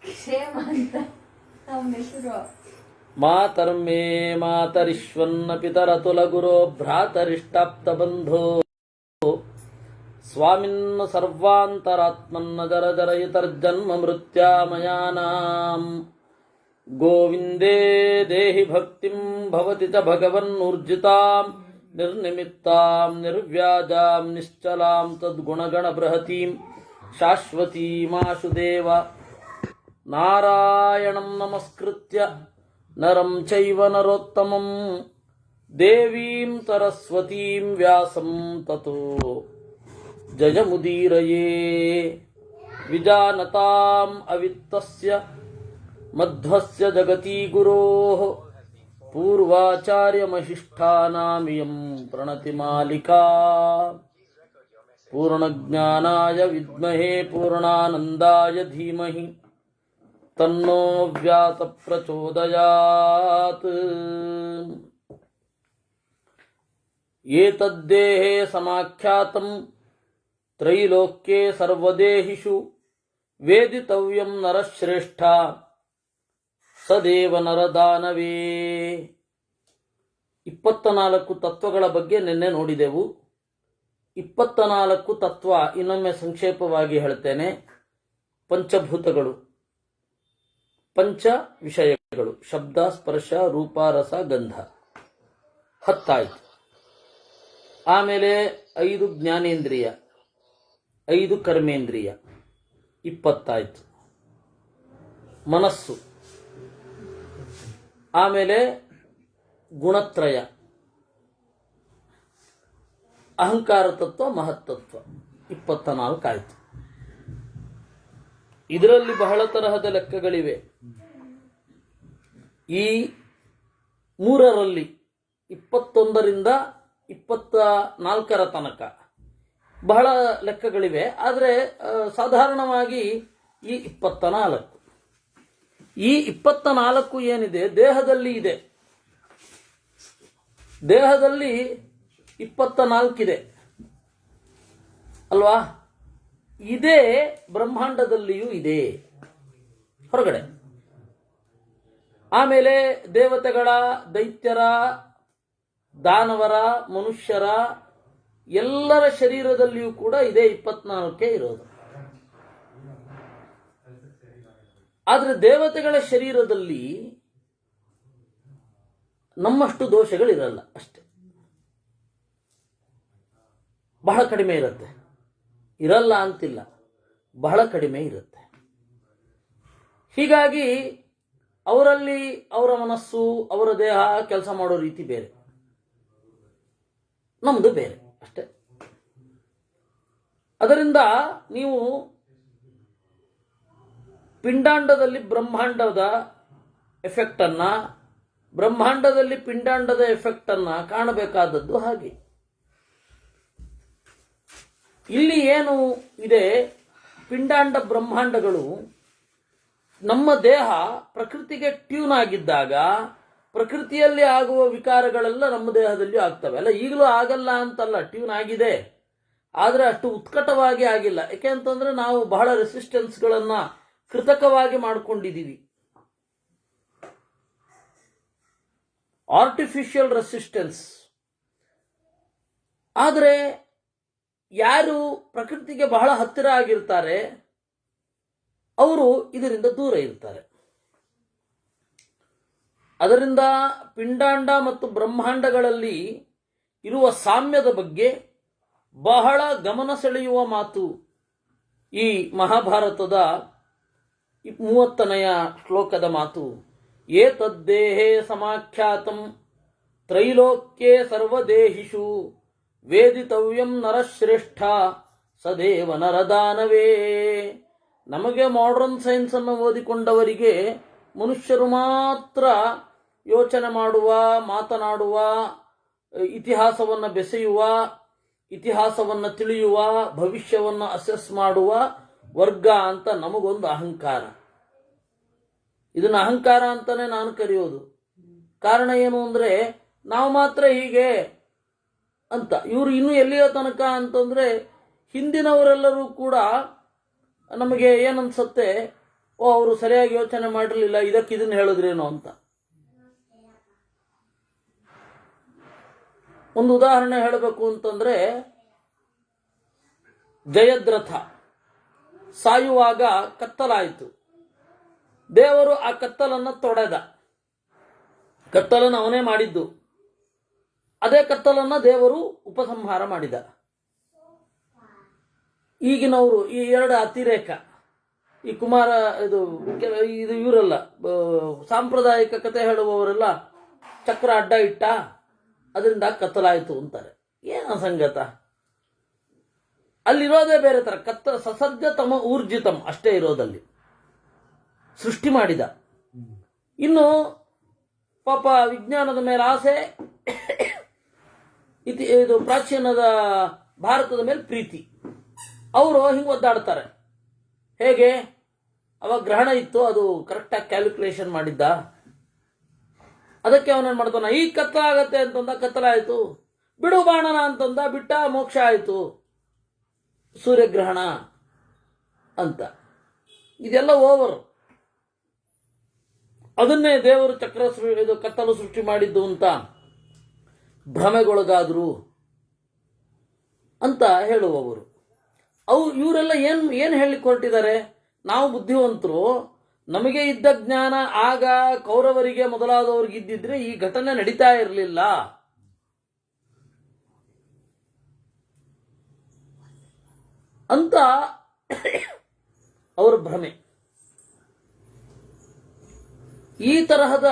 ಕ್ಷೇಮ ಅಂತ ನಮ್ಮ ಹೆಸರು. ಮಾತರ್ಮೇ ಮಾತರಿಶ್ವನ್ನ ಪಿತರತುಲ ಗುರೋ ಭ್ರಾತರಿಷ್ಟಾಪ್ತ ಬಂಧೋ ಸ್ವಾಮಿನ್ನ ಸರ್ವಾಂತರಾತ್ಮನ್ನ ಜರ ಜರಯಿತರ್ಜನ್ಮ ಮೃತ್ಯಾಮಯಾನಾಂ ಗೋವಿಂದೇ ದೇಹಿ ಭಕ್ತಿಂ ಭವತಿ ಚ ಭಗವನ್ನೂರ್ಜಿತಾಂ ನಿರ್ನಿಮಿತ್ತಾಂ ನಿರ್ವ್ಯಾಜಾಂ ನಿಶ್ಚಲಾಂ ತದ್ಗುಣಗಣ ಬೃಹತೀಂ ಶಾಶ್ವತೀಮಾಶುದೇವ ನಾರಾಯಣಂ ನಮಸ್ಕೃತ್ಯ ನರಂ ಚೈವ ನರೋತ್ತಮಂ ದೇವೀಂ ಸರಸ್ವತೀಂ ವ್ಯಾಸಂ ತತೋ ಜಯಮುದೀರಯೇ ವಿಜಾನತಾಂ ಅವಿತ್ತಸ್ಯ ಮಧ್ವಸ್ಯ ಜಗತಿ ಗುರೋಃ ಪೂರ್ವಾಚಾರ್ಯಮಹಿಷ್ಠಾನಾಮಿಯಂ ಪ್ರಣತಿಮಾಲಿಕಾ ಪೂರ್ಣಜ್ಞಾನಾಯ ವಿದ್ಮಹೇ ಪೂರ್ಣಾನಂದಾಯ ಧೀಮಹಿ ತನ್ನೋ ವ್ಯಾಸ ಪ್ರಚೋದಯಾತ್. ಏತದ್ದೇಹೇ ಸಮಾಖ್ಯಾತಂ ತ್ರೈಲೋಕ್ಯೇ ಸರ್ವದೇಹಿಷು ವೇದಿತವ್ಯಂ ನರಶ್ರೇಷ್ಠ ಸದೇವ ನರದಾನವೇ. 24 ತತ್ವಗಳ ಬಗ್ಗೆ ನಿನ್ನೆ ನೋಡಿದೆವು. 24 ತತ್ವ ಇನ್ನೊಮ್ಮೆ ಸಂಕ್ಷೇಪವಾಗಿ ಹೇಳ್ತೇನೆ. ಪಂಚಭೂತಗಳು, ಪಂಚ ವಿಷಯಗಳು, ಶಬ್ದ ಸ್ಪರ್ಶ ರೂಪ ರಸ ಗಂಧ 10 ಆಯ್ತು. ಆಮೇಲೆ 5 ಜ್ಞಾನೇಂದ್ರಿಯ, 5 ಕರ್ಮೇಂದ್ರಿಯ 20 ಆಯ್ತು. ಮನಸ್ಸು, ಆಮೇಲೆ ಗುಣತ್ರಯ, ಅಹಂಕಾರ ತತ್ವ, ಮಹತ್ತತ್ವ 24 ಆಯ್ತು. ಇದರಲ್ಲಿ ಬಹಳ ತರಹದ ಲೆಕ್ಕಗಳಿವೆ. ಈ 3ರಲ್ಲಿ 21ರಿಂದ 24ರ ತನಕ ಬಹಳ ಲೆಕ್ಕಗಳಿವೆ. ಆದರೆ ಸಾಧಾರಣವಾಗಿ ಈ 24 ಏನಿದೆ ದೇಹದಲ್ಲಿ ಇದೆ. ದೇಹದಲ್ಲಿ 24 ಇದೆ ಅಲ್ವಾ? ಇದೇ ಬ್ರಹ್ಮಾಂಡದಲ್ಲಿಯೂ ಇದೆ ಹೊರಗಡೆ. ಆಮೇಲೆ ದೇವತೆಗಳ, ದೈತ್ಯರ, ದಾನವರ, ಮನುಷ್ಯರ ಎಲ್ಲರ ಶರೀರದಲ್ಲಿಯೂ ಕೂಡ ಇದೇ 24 ಇರೋದು. ಆದರೆ ದೇವತೆಗಳ ಶರೀರದಲ್ಲಿ ನಮ್ಮಷ್ಟು ದೋಷಗಳಿರಲ್ಲ, ಅಷ್ಟೆ. ಬಹಳ ಕಡಿಮೆ ಇರುತ್ತೆ. ಇರಲ್ಲ ಅಂತಿಲ್ಲ, ಬಹಳ ಕಡಿಮೆ ಇರುತ್ತೆ. ಹೀಗಾಗಿ ಅವರಲ್ಲಿ ಅವರ ಮನಸ್ಸು, ಅವರ ದೇಹ ಕೆಲಸ ಮಾಡೋ ರೀತಿ ಬೇರೆ, ನಮ್ದು ಬೇರೆ ಅಷ್ಟೆ. ಅದರಿಂದ ನೀವು ಪಿಂಡಾಂಡದಲ್ಲಿ ಬ್ರಹ್ಮಾಂಡದ ಎಫೆಕ್ಟ್ ಅನ್ನ, ಬ್ರಹ್ಮಾಂಡದಲ್ಲಿ ಪಿಂಡಾಂಡದ ಎಫೆಕ್ಟ್ ಅನ್ನ ಕಾಣಬೇಕಾದದ್ದು ಹಾಗೆ. ಇಲ್ಲಿ ಏನು ಇದೆ, ಪಿಂಡಾಂಡ ಬ್ರಹ್ಮಾಂಡಗಳು, ನಮ್ಮ ದೇಹ ಪ್ರಕೃತಿಗೆ ಟ್ಯೂನ್ ಆಗಿದ್ದಾಗ ಪ್ರಕೃತಿಯಲ್ಲಿ ಆಗುವ ವಿಕಾರಗಳೆಲ್ಲ ನಮ್ಮ ದೇಹದಲ್ಲಿ ಆಗ್ತವೆ. ಅಲ್ಲ, ಈಗಲೂ ಆಗಲ್ಲ ಅಂತಲ್ಲ, ಟ್ಯೂನ್ ಆಗಿದೆ, ಆದರೆ ಅಷ್ಟು ಉತ್ಕಟವಾಗಿ ಆಗಿಲ್ಲ. ಯಾಕೆ ಅಂತಂದ್ರೆ ನಾವು ಬಹಳ ರೆಸಿಸ್ಟೆನ್ಸ್ಗಳನ್ನ ಕೃತಕವಾಗಿ ಮಾಡಿಕೊಂಡಿದ್ದೀವಿ. Artificial resistance. ಆದರೆ ಯಾರು ಪ್ರಕೃತಿಗೆ ಬಹಳ ಹತ್ತಿರ ಆಗಿರ್ತಾರೆ ಅವರು ಇದರಿಂದ ದೂರ ಇರ್ತಾರೆ. ಅದರಿಂದ ಪಿಂಡಾಂಡ ಮತ್ತು ಬ್ರಹ್ಮಾಂಡಗಳಲ್ಲಿ ಇರುವ ಸಾಮ್ಯದ ಬಗ್ಗೆ ಬಹಳ ಗಮನ ಸೆಳೆಯುವ ಮಾತು ಈ ಮಹಾಭಾರತದ 30ನೆಯ ಶ್ಲೋಕದ ಮಾತು. ಏತದ್ದೇಹೇ ಸಮಾಖ್ಯಾತಂ ತ್ರೈಲೋಕ್ಯೇ ಸರ್ವದೇಹಿಷು ವೇದಿತವ್ಯಂ ನರಶ್ರೇಷ್ಠ ಸದೇವ ನರದಾನವೇ. ನಮಗೆ ಮಾಡರ್ನ್ ಸೈನ್ಸ್ ಅನ್ನು ಓದಿಕೊಂಡವರಿಗೆ ಮನುಷ್ಯರು ಮಾತ್ರ ಯೋಚನೆ ಮಾಡುವ, ಮಾತನಾಡುವ, ಇತಿಹಾಸವನ್ನು ಬೆಸೆಯುವ, ಇತಿಹಾಸವನ್ನು ತಿಳಿಯುವ, ಭವಿಷ್ಯವನ್ನು ಅಸೆಸ್ ಮಾಡುವ ವರ್ಗ ಅಂತ ನಮಗೊಂದು ಅಹಂಕಾರ. ಇದನ್ನ ಅಹಂಕಾರ ಅಂತಾನೆ ನಾನು ಕರೆಯೋದು. ಕಾರಣ ಏನು ಅಂದ್ರೆ ನಾವು ಮಾತ್ರ ಹೀಗೆ ಅಂತ. ಇವರು ಇನ್ನು ಎಲ್ಲಿಯ ತನಕ ಅಂತಂದ್ರೆ ಹಿಂದಿನವರೆಲ್ಲರೂ ಕೂಡ ನಮಗೆ ಏನನ್ಸತ್ತೆ, ಅವರು ಸರಿಯಾಗಿ ಯೋಚನೆ ಮಾಡಿರಲಿಲ್ಲ, ಇದಕ್ಕೆ ಇದನ್ನ ಹೇಳಿದ್ರೇನೋ ಅಂತ. ಒಂದು ಉದಾಹರಣೆ ಹೇಳಬೇಕು ಅಂತಂದ್ರೆ, ಜಯದ್ರಥ ಸಾಯುವಾಗ ಕತ್ತಲಾಯಿತು. ದೇವರು ಆ ಕತ್ತಲನ್ನು ತೊಡೆದ. ಕತ್ತಲನ್ನು ಅವನೇ ಮಾಡಿದ್ದು. ಅದೇ ಕತ್ತಲನ್ನು ದೇವರು ಉಪಸಂಹಾರ ಮಾಡಿದ. ಈಗಿನವರು ಈ ಎರಡು ಅತಿರೇಕ, ಈ ಕುಮಾರ ಇದು ಇವರೆಲ್ಲ ಸಾಂಪ್ರದಾಯಿಕ ಕತೆ ಹೇಳುವವರೆಲ್ಲ ಚಕ್ರ ಅಡ್ಡ ಇಟ್ಟ, ಅದರಿಂದ ಕತ್ತಲಾಯಿತು ಅಂತಾರೆ. ಏನ ಸಂಗತ? ಅಲ್ಲಿರೋದೇ ಬೇರೆ ತರ. ಸಸರ್ಜತಮ ಊರ್ಜಿತಂ ಅಷ್ಟೇ ಇರೋದಲ್ಲಿ. ಸೃಷ್ಟಿ ಮಾಡಿದ. ಇನ್ನು ಪಾಪ ವಿಜ್ಞಾನದ ಮೇಲೆ ಆಸೆ, ಇದು ಪ್ರಾಚೀನದ ಭಾರತದ ಮೇಲೆ ಪ್ರೀತಿ. ಅವರು ಹಿಂಗೆ ಒದ್ದಾಡ್ತಾರೆ. ಹೇಗೆ? ಅವಾಗ ಗ್ರಹಣ ಇತ್ತು, ಅದು ಕರೆಕ್ಟಾಗಿ ಕ್ಯಾಲ್ಕುಲೇಷನ್ ಮಾಡಿದ್ದ. ಅದಕ್ಕೆ ಅವನೇನು ಮಾಡ್ತಾನ, ಈಗ ಕತ್ತಲಾಗತ್ತೆ ಅಂತಂದ, ಕತ್ತಲಾಯಿತು. ಬಿಡು ಬಾಣನ ಅಂತಂದ, ಬಿಟ್ಟ, ಮೋಕ್ಷ ಆಯಿತು, ಸೂರ್ಯಗ್ರಹಣ ಅಂತ. ಇದೆಲ್ಲ ಓವರ್. ಅದನ್ನೇ ದೇವರು ಇದು ಕತ್ತಲು ಸೃಷ್ಟಿ ಮಾಡಿದ್ದು ಅಂತ ಭ್ರಮೆಗೊಳಗಾದ್ರು ಅಂತ ಹೇಳುವವರು. ಇವರೆಲ್ಲ ಏನು ಹೇಳಲಿಕ್ಕೆ ಹೊರಟಿದ್ದಾರೆ? ನಾವು ಬುದ್ಧಿವಂತರು, ನಮಗೆ ಇದ್ದ ಜ್ಞಾನ ಆಗ ಕೌರವರಿಗೆ ಮೊದಲಾದವರಿಗೆ ಇದ್ದಿದ್ರೆ ಈ ಘಟನೆ ನಡೀತಾ ಇರಲಿಲ್ಲ ಅಂತ ಅವರ ಭ್ರಮೆ. ಈ ತರಹದ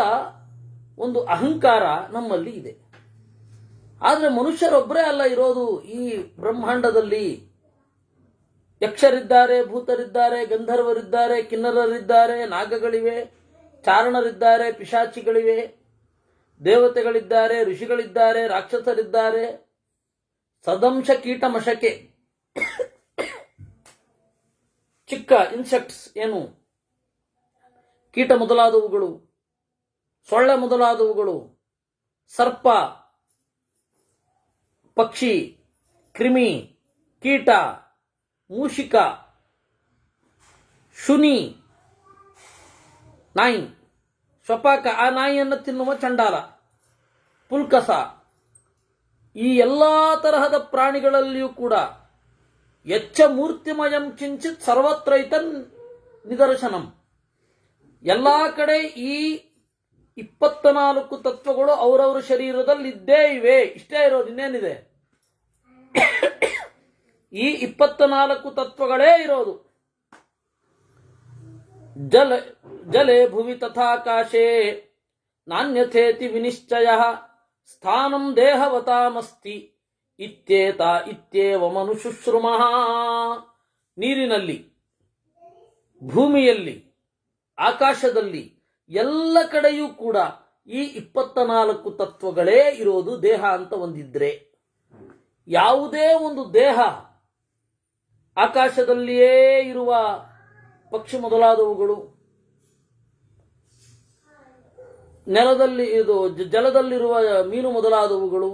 ಒಂದು ಅಹಂಕಾರ ನಮ್ಮಲ್ಲಿ ಇದೆ. ಆದರೆ ಮನುಷ್ಯರೊಬ್ಬರೇ ಅಲ್ಲ ಇರೋದು ಈ ಬ್ರಹ್ಮಾಂಡದಲ್ಲಿ. ಯಕ್ಷರಿದ್ದಾರೆ, ಭೂತರಿದ್ದಾರೆ, ಗಂಧರ್ವರಿದ್ದಾರೆ, ಕಿನ್ನರರಿದ್ದಾರೆ, ನಾಗಗಳಿವೆ, ಚಾರಣರಿದ್ದಾರೆ, ಪಿಶಾಚಿಗಳಿವೆ, ದೇವತೆಗಳಿದ್ದಾರೆ, ಋಷಿಗಳಿದ್ದಾರೆ, ರಾಕ್ಷಸರಿದ್ದಾರೆ, ಸದಂಶ ಕೀಟಮಶಕೆ, ಚಿಕ್ಕ ಇನ್ಸೆಕ್ಟ್ಸ್, ಏನು ಕೀಟ ಮೊದಲಾದವುಗಳು, ಸೊಳ್ಳೆ ಮೊದಲಾದವುಗಳು, ಸರ್ಪ, ಪಕ್ಷಿ, ಕ್ರಿಮಿ, ಕೀಟ, ಮೂಷಿಕ, ಶುನಿ, ನಾಯಿ, ಸ್ವಪಾಕ, ಆ ನಾಯಿಯನ್ನು ತಿನ್ನುವ ಚಂಡಾಲ, ಪುಲ್ಕಸ, ಈ ಎಲ್ಲ ತರಹದ ಪ್ರಾಣಿಗಳಲ್ಲಿಯೂ ಕೂಡ ಯಚ್ಚ ಮೂರ್ತಿಮಯಂ ಕಿಂಚಿತ್ ಸರ್ವತ್ರೈತನ್ ನಿದರ್ಶನಂ. ಎಲ್ಲ ಕಡೆ ಈ 24 ತತ್ವಗಳು ಅವರವರ ಶರೀರದಲ್ಲಿ ಇದ್ದೇ ಇವೆ. ಇಷ್ಟೇ ಇರೋದು, ಇನ್ನೇನಿದೆ? ಈ 24 ತತ್ವಗಳೇ ಇರೋದು. ಜಲೆ ಭುವಿ ತಥಾಕಾಶೇ ನಾನ್ಯಥೇತಿ ವಿನಿಶ್ಚಯ ಸ್ಥಾನಂ ದೇಹವತಾಮಸ್ತಿ ಇತ್ಯೇತ ಇತ್ಯೇವ ಮನುಶುಶ್ರುಮಃ. ನೀರಿನಲ್ಲಿ, ಭೂಮಿಯಲ್ಲಿ, ಆಕಾಶದಲ್ಲಿ, ಎಲ್ಲ ಕಡೆಯೂ ಕೂಡ ಈ 24 ತತ್ವಗಳೇ ಇರೋದು. ದೇಹ ಅಂತ ಒಂದಿದ್ರೆ, ಯಾವುದೇ ಒಂದು ದೇಹ ಆಕಾಶದಲ್ಲಿಯೇ ಇರುವ ಪಕ್ಷಿ ಮೊದಲಾದವುಗಳು, ನೆಲದಲ್ಲಿ ಜಲದಲ್ಲಿರುವ ಮೀನು ಮೊದಲಾದವುಗಳು,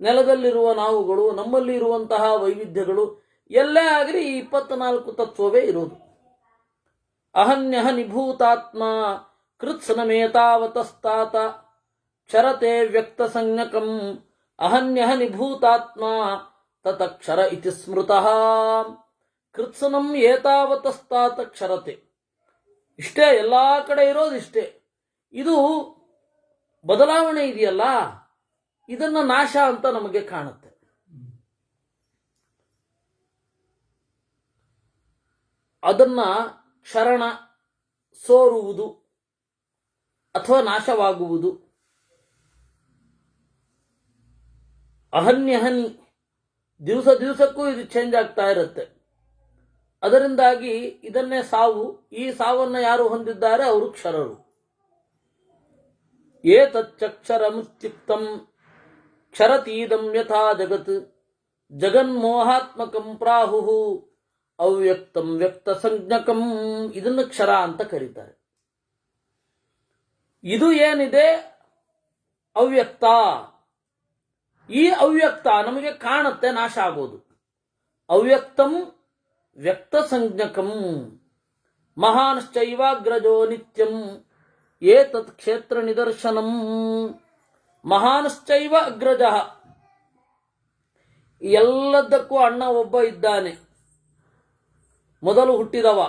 ನೆಲದಲ್ಲಿರುವ ನಾವುಗಳು, ನಮ್ಮಲ್ಲಿ ಇರುವಂತಹ ವೈವಿಧ್ಯಗಳು ಎಲ್ಲೇ ಆಗಲಿ ಈ 24 ತತ್ವವೇ ಇರೋದು. ಅಹನ್ಯಹ ನಿಭೂತಾತ್ಮ ಕೃತ್ಸನಮೇತಾವತಸ್ತಾತ ಕ್ಷರತೆ ವ್ಯಕ್ತ ಸಂಜ್ಞಕಂ ಅಹನ್ಯಹ ನಿಭೂತಾತ್ಮ ತತಕ್ಷರ ಇತಿ ಸ್ಮೃತಃ. ಕೃತ್ಸನಂ ಏತಾವತಸ್ತಾತ ಕ್ಷರತೆ. ಇಷ್ಟೇ, ಎಲ್ಲಾ ಕಡೆ ಇರೋದಿಷ್ಟೇ. ಇದು ಬದಲಾವಣೆ ಇದೆಯಲ್ಲ, ಇದನ್ನ ನಾಶ ಅಂತ ನಮಗೆ ಕಾಣುತ್ತೆ. ಅದನ್ನ ಕ್ಷರಣ, ಸೋರುವುದು ಅಥವಾ ನಾಶವಾಗುವುದು. ಅಹನ್ಯಹನಿ, ದಿವಸ ದಿವಸಕ್ಕೂ ಇದು ಚೇಂಜ್ ಆಗ್ತಾ ಇರುತ್ತೆ. ಅದರಿಂದಾಗಿ ಇದನ್ನೇ ಸಾವು. ಈ ಸಾವನ್ನು ಯಾರು ಹೊಂದಿದ್ದಾರೆ ಅವರು ಕ್ಷರರು. ಏತಚ್ಚಕ್ಷರಮುತ್ಯುಕ್ತಂ ಕ್ಷರತೀದಂ ಯಥಾ ಜಗತ್ ಜಗನ್ಮೋಹಾತ್ಮಕಂ ಪ್ರಾಹುಹು ಅವ್ಯಕ್ತಂ ವ್ಯಕ್ತ ಸಂಜ್ಞಕಂ. ಇದನ್ನು ಕ್ಷರ ಅಂತ ಕರೀತಾರೆ. ಇದು ಏನಿದೆ ಅವ್ಯಕ್ತ. ಈ ಅವ್ಯಕ್ತ ನಮಗೆ ಕಾಣುತ್ತೆ, ನಾಶ ಆಗೋದು. ಅವ್ಯಕ್ತಂ ವ್ಯಕ್ತ ಸಂಜ್ಞಕಂ. ಮಹಾನ್ಶ್ಚೈವಾಗ್ರಜೋ ನಿತ್ಯಂ ಏತತ್ ಕ್ಷೇತ್ರ ನಿದರ್ಶನಂ. ಮಹಾನ್ಶ್ಚೈವ ಅಗ್ರಜ, ಎಲ್ಲದಕ್ಕೂ ಅಣ್ಣ ಒಬ್ಬ ಇದ್ದಾನೆ, ಮೊದಲು ಹುಟ್ಟಿದವ.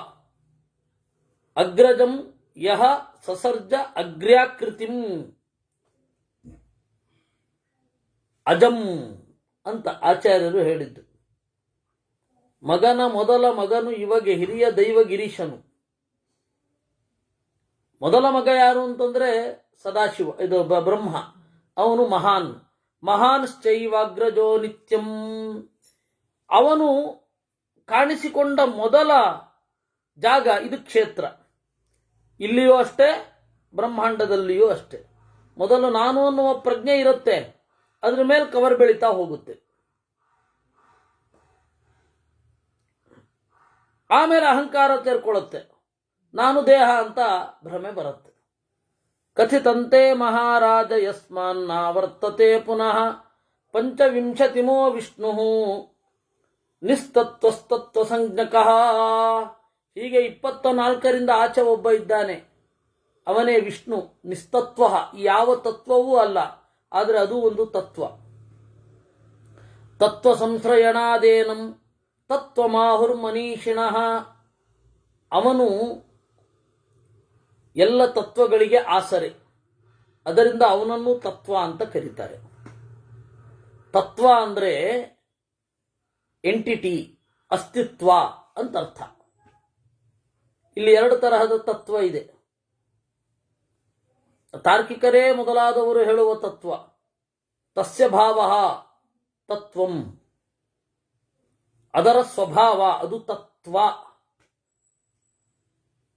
ಅಗ್ರಜಂ ಯಹ ಸಸರ್ಜ ಅಗ್ರ್ಯಾಕೃತಿಂ ಅಜಂ ಅಂತ ಆಚಾರ್ಯರು ಹೇಳಿದ್ದು. ಮಗನ ಮೊದಲ ಮಗನು ಇವಾಗ ಹಿರಿಯ ದೈವ ಗಿರೀಶನು. ಮೊದಲ ಮಗ ಯಾರು ಅಂತಂದ್ರೆ ಸದಾಶಿವ, ಇದು ಬ್ರಹ್ಮ. ಅವನು ಮಹಾನ್. ಮಹಾನ್ಶ್ಚೈವಾಗ್ರಜೋ ನಿತ್ಯಂ. ಅವನು ಕಾಣಿಸಿಕೊಂಡ ಮೊದಲ ಜಾಗ ಇದು ಕ್ಷೇತ್ರ. ಇಲ್ಲಿಯೂ ಅಷ್ಟೇ, ಬ್ರಹ್ಮಾಂಡದಲ್ಲಿಯೂ ಅಷ್ಟೇ. ಮೊದಲು ನಾನು ಅನ್ನುವ ಪ್ರಜ್ಞೆ ಇರುತ್ತೆ, ಅದ್ರ ಮೇಲೆ ಕವರ್ ಬೆಳೀತಾ ಹೋಗುತ್ತೆ. ಆಮೇಲೆ ಅಹಂಕಾರ ಸೇರ್ಕೊಳ್ಳುತ್ತೆ, ನಾನು ದೇಹ ಅಂತ ಭ್ರಮೆ ಬರುತ್ತೆ. ಕಥಿತಂತೆ ಮಹಾರಾಜ ಯಸ್ಮಾನ್ನ ವರ್ತತೆ ಪುನಃ ಪಂಚವಿಂಶತಿಮೋ ವಿಷ್ಣು ನಿಸ್ತತ್ವಸ್ತತ್ವ ಸಂಜ್ಞಕಃ. ಹೀಗೆ 24ರಿಂದ ಆಚೆ ಒಬ್ಬ ಇದ್ದಾನೆ, ಅವನೇ ವಿಷ್ಣು. ನಿಸ್ತತ್ವ, ಯಾವ ತತ್ವವೂ ಅಲ್ಲ, ಆದರೆ ಅದು ಒಂದು ತತ್ವ. ತತ್ವ ಸಂಶ್ರಯಣಾದೇನಂ ತತ್ವಮಾಹುರ್ ಮನೀಷಿಣಃ. ಅವನು ಎಲ್ಲ ತತ್ವಗಳಿಗೆ ಆಸರೆ, ಅದರಿಂದ ಅವನನ್ನು ತತ್ವ ಅಂತ ಕರೀತಾರೆ. ತತ್ವ ಅಂದ್ರೆ ಎಂಟಿಟಿ, ಅಸ್ತಿತ್ವ ಅಂತ ಅರ್ಥ. ಇಲ್ಲಿ 2 ತರಹದ ತತ್ವ ಇದೆ. ತಾರ್ಕಿಕರೇ ಮೊದಲಾದವರು ಹೇಳುವ ತತ್ವ ತಸ್ಯ ಭಾವ ತತ್ವಂ, ಅದರ ಸ್ವಭಾವ ಅದು ತತ್ವ.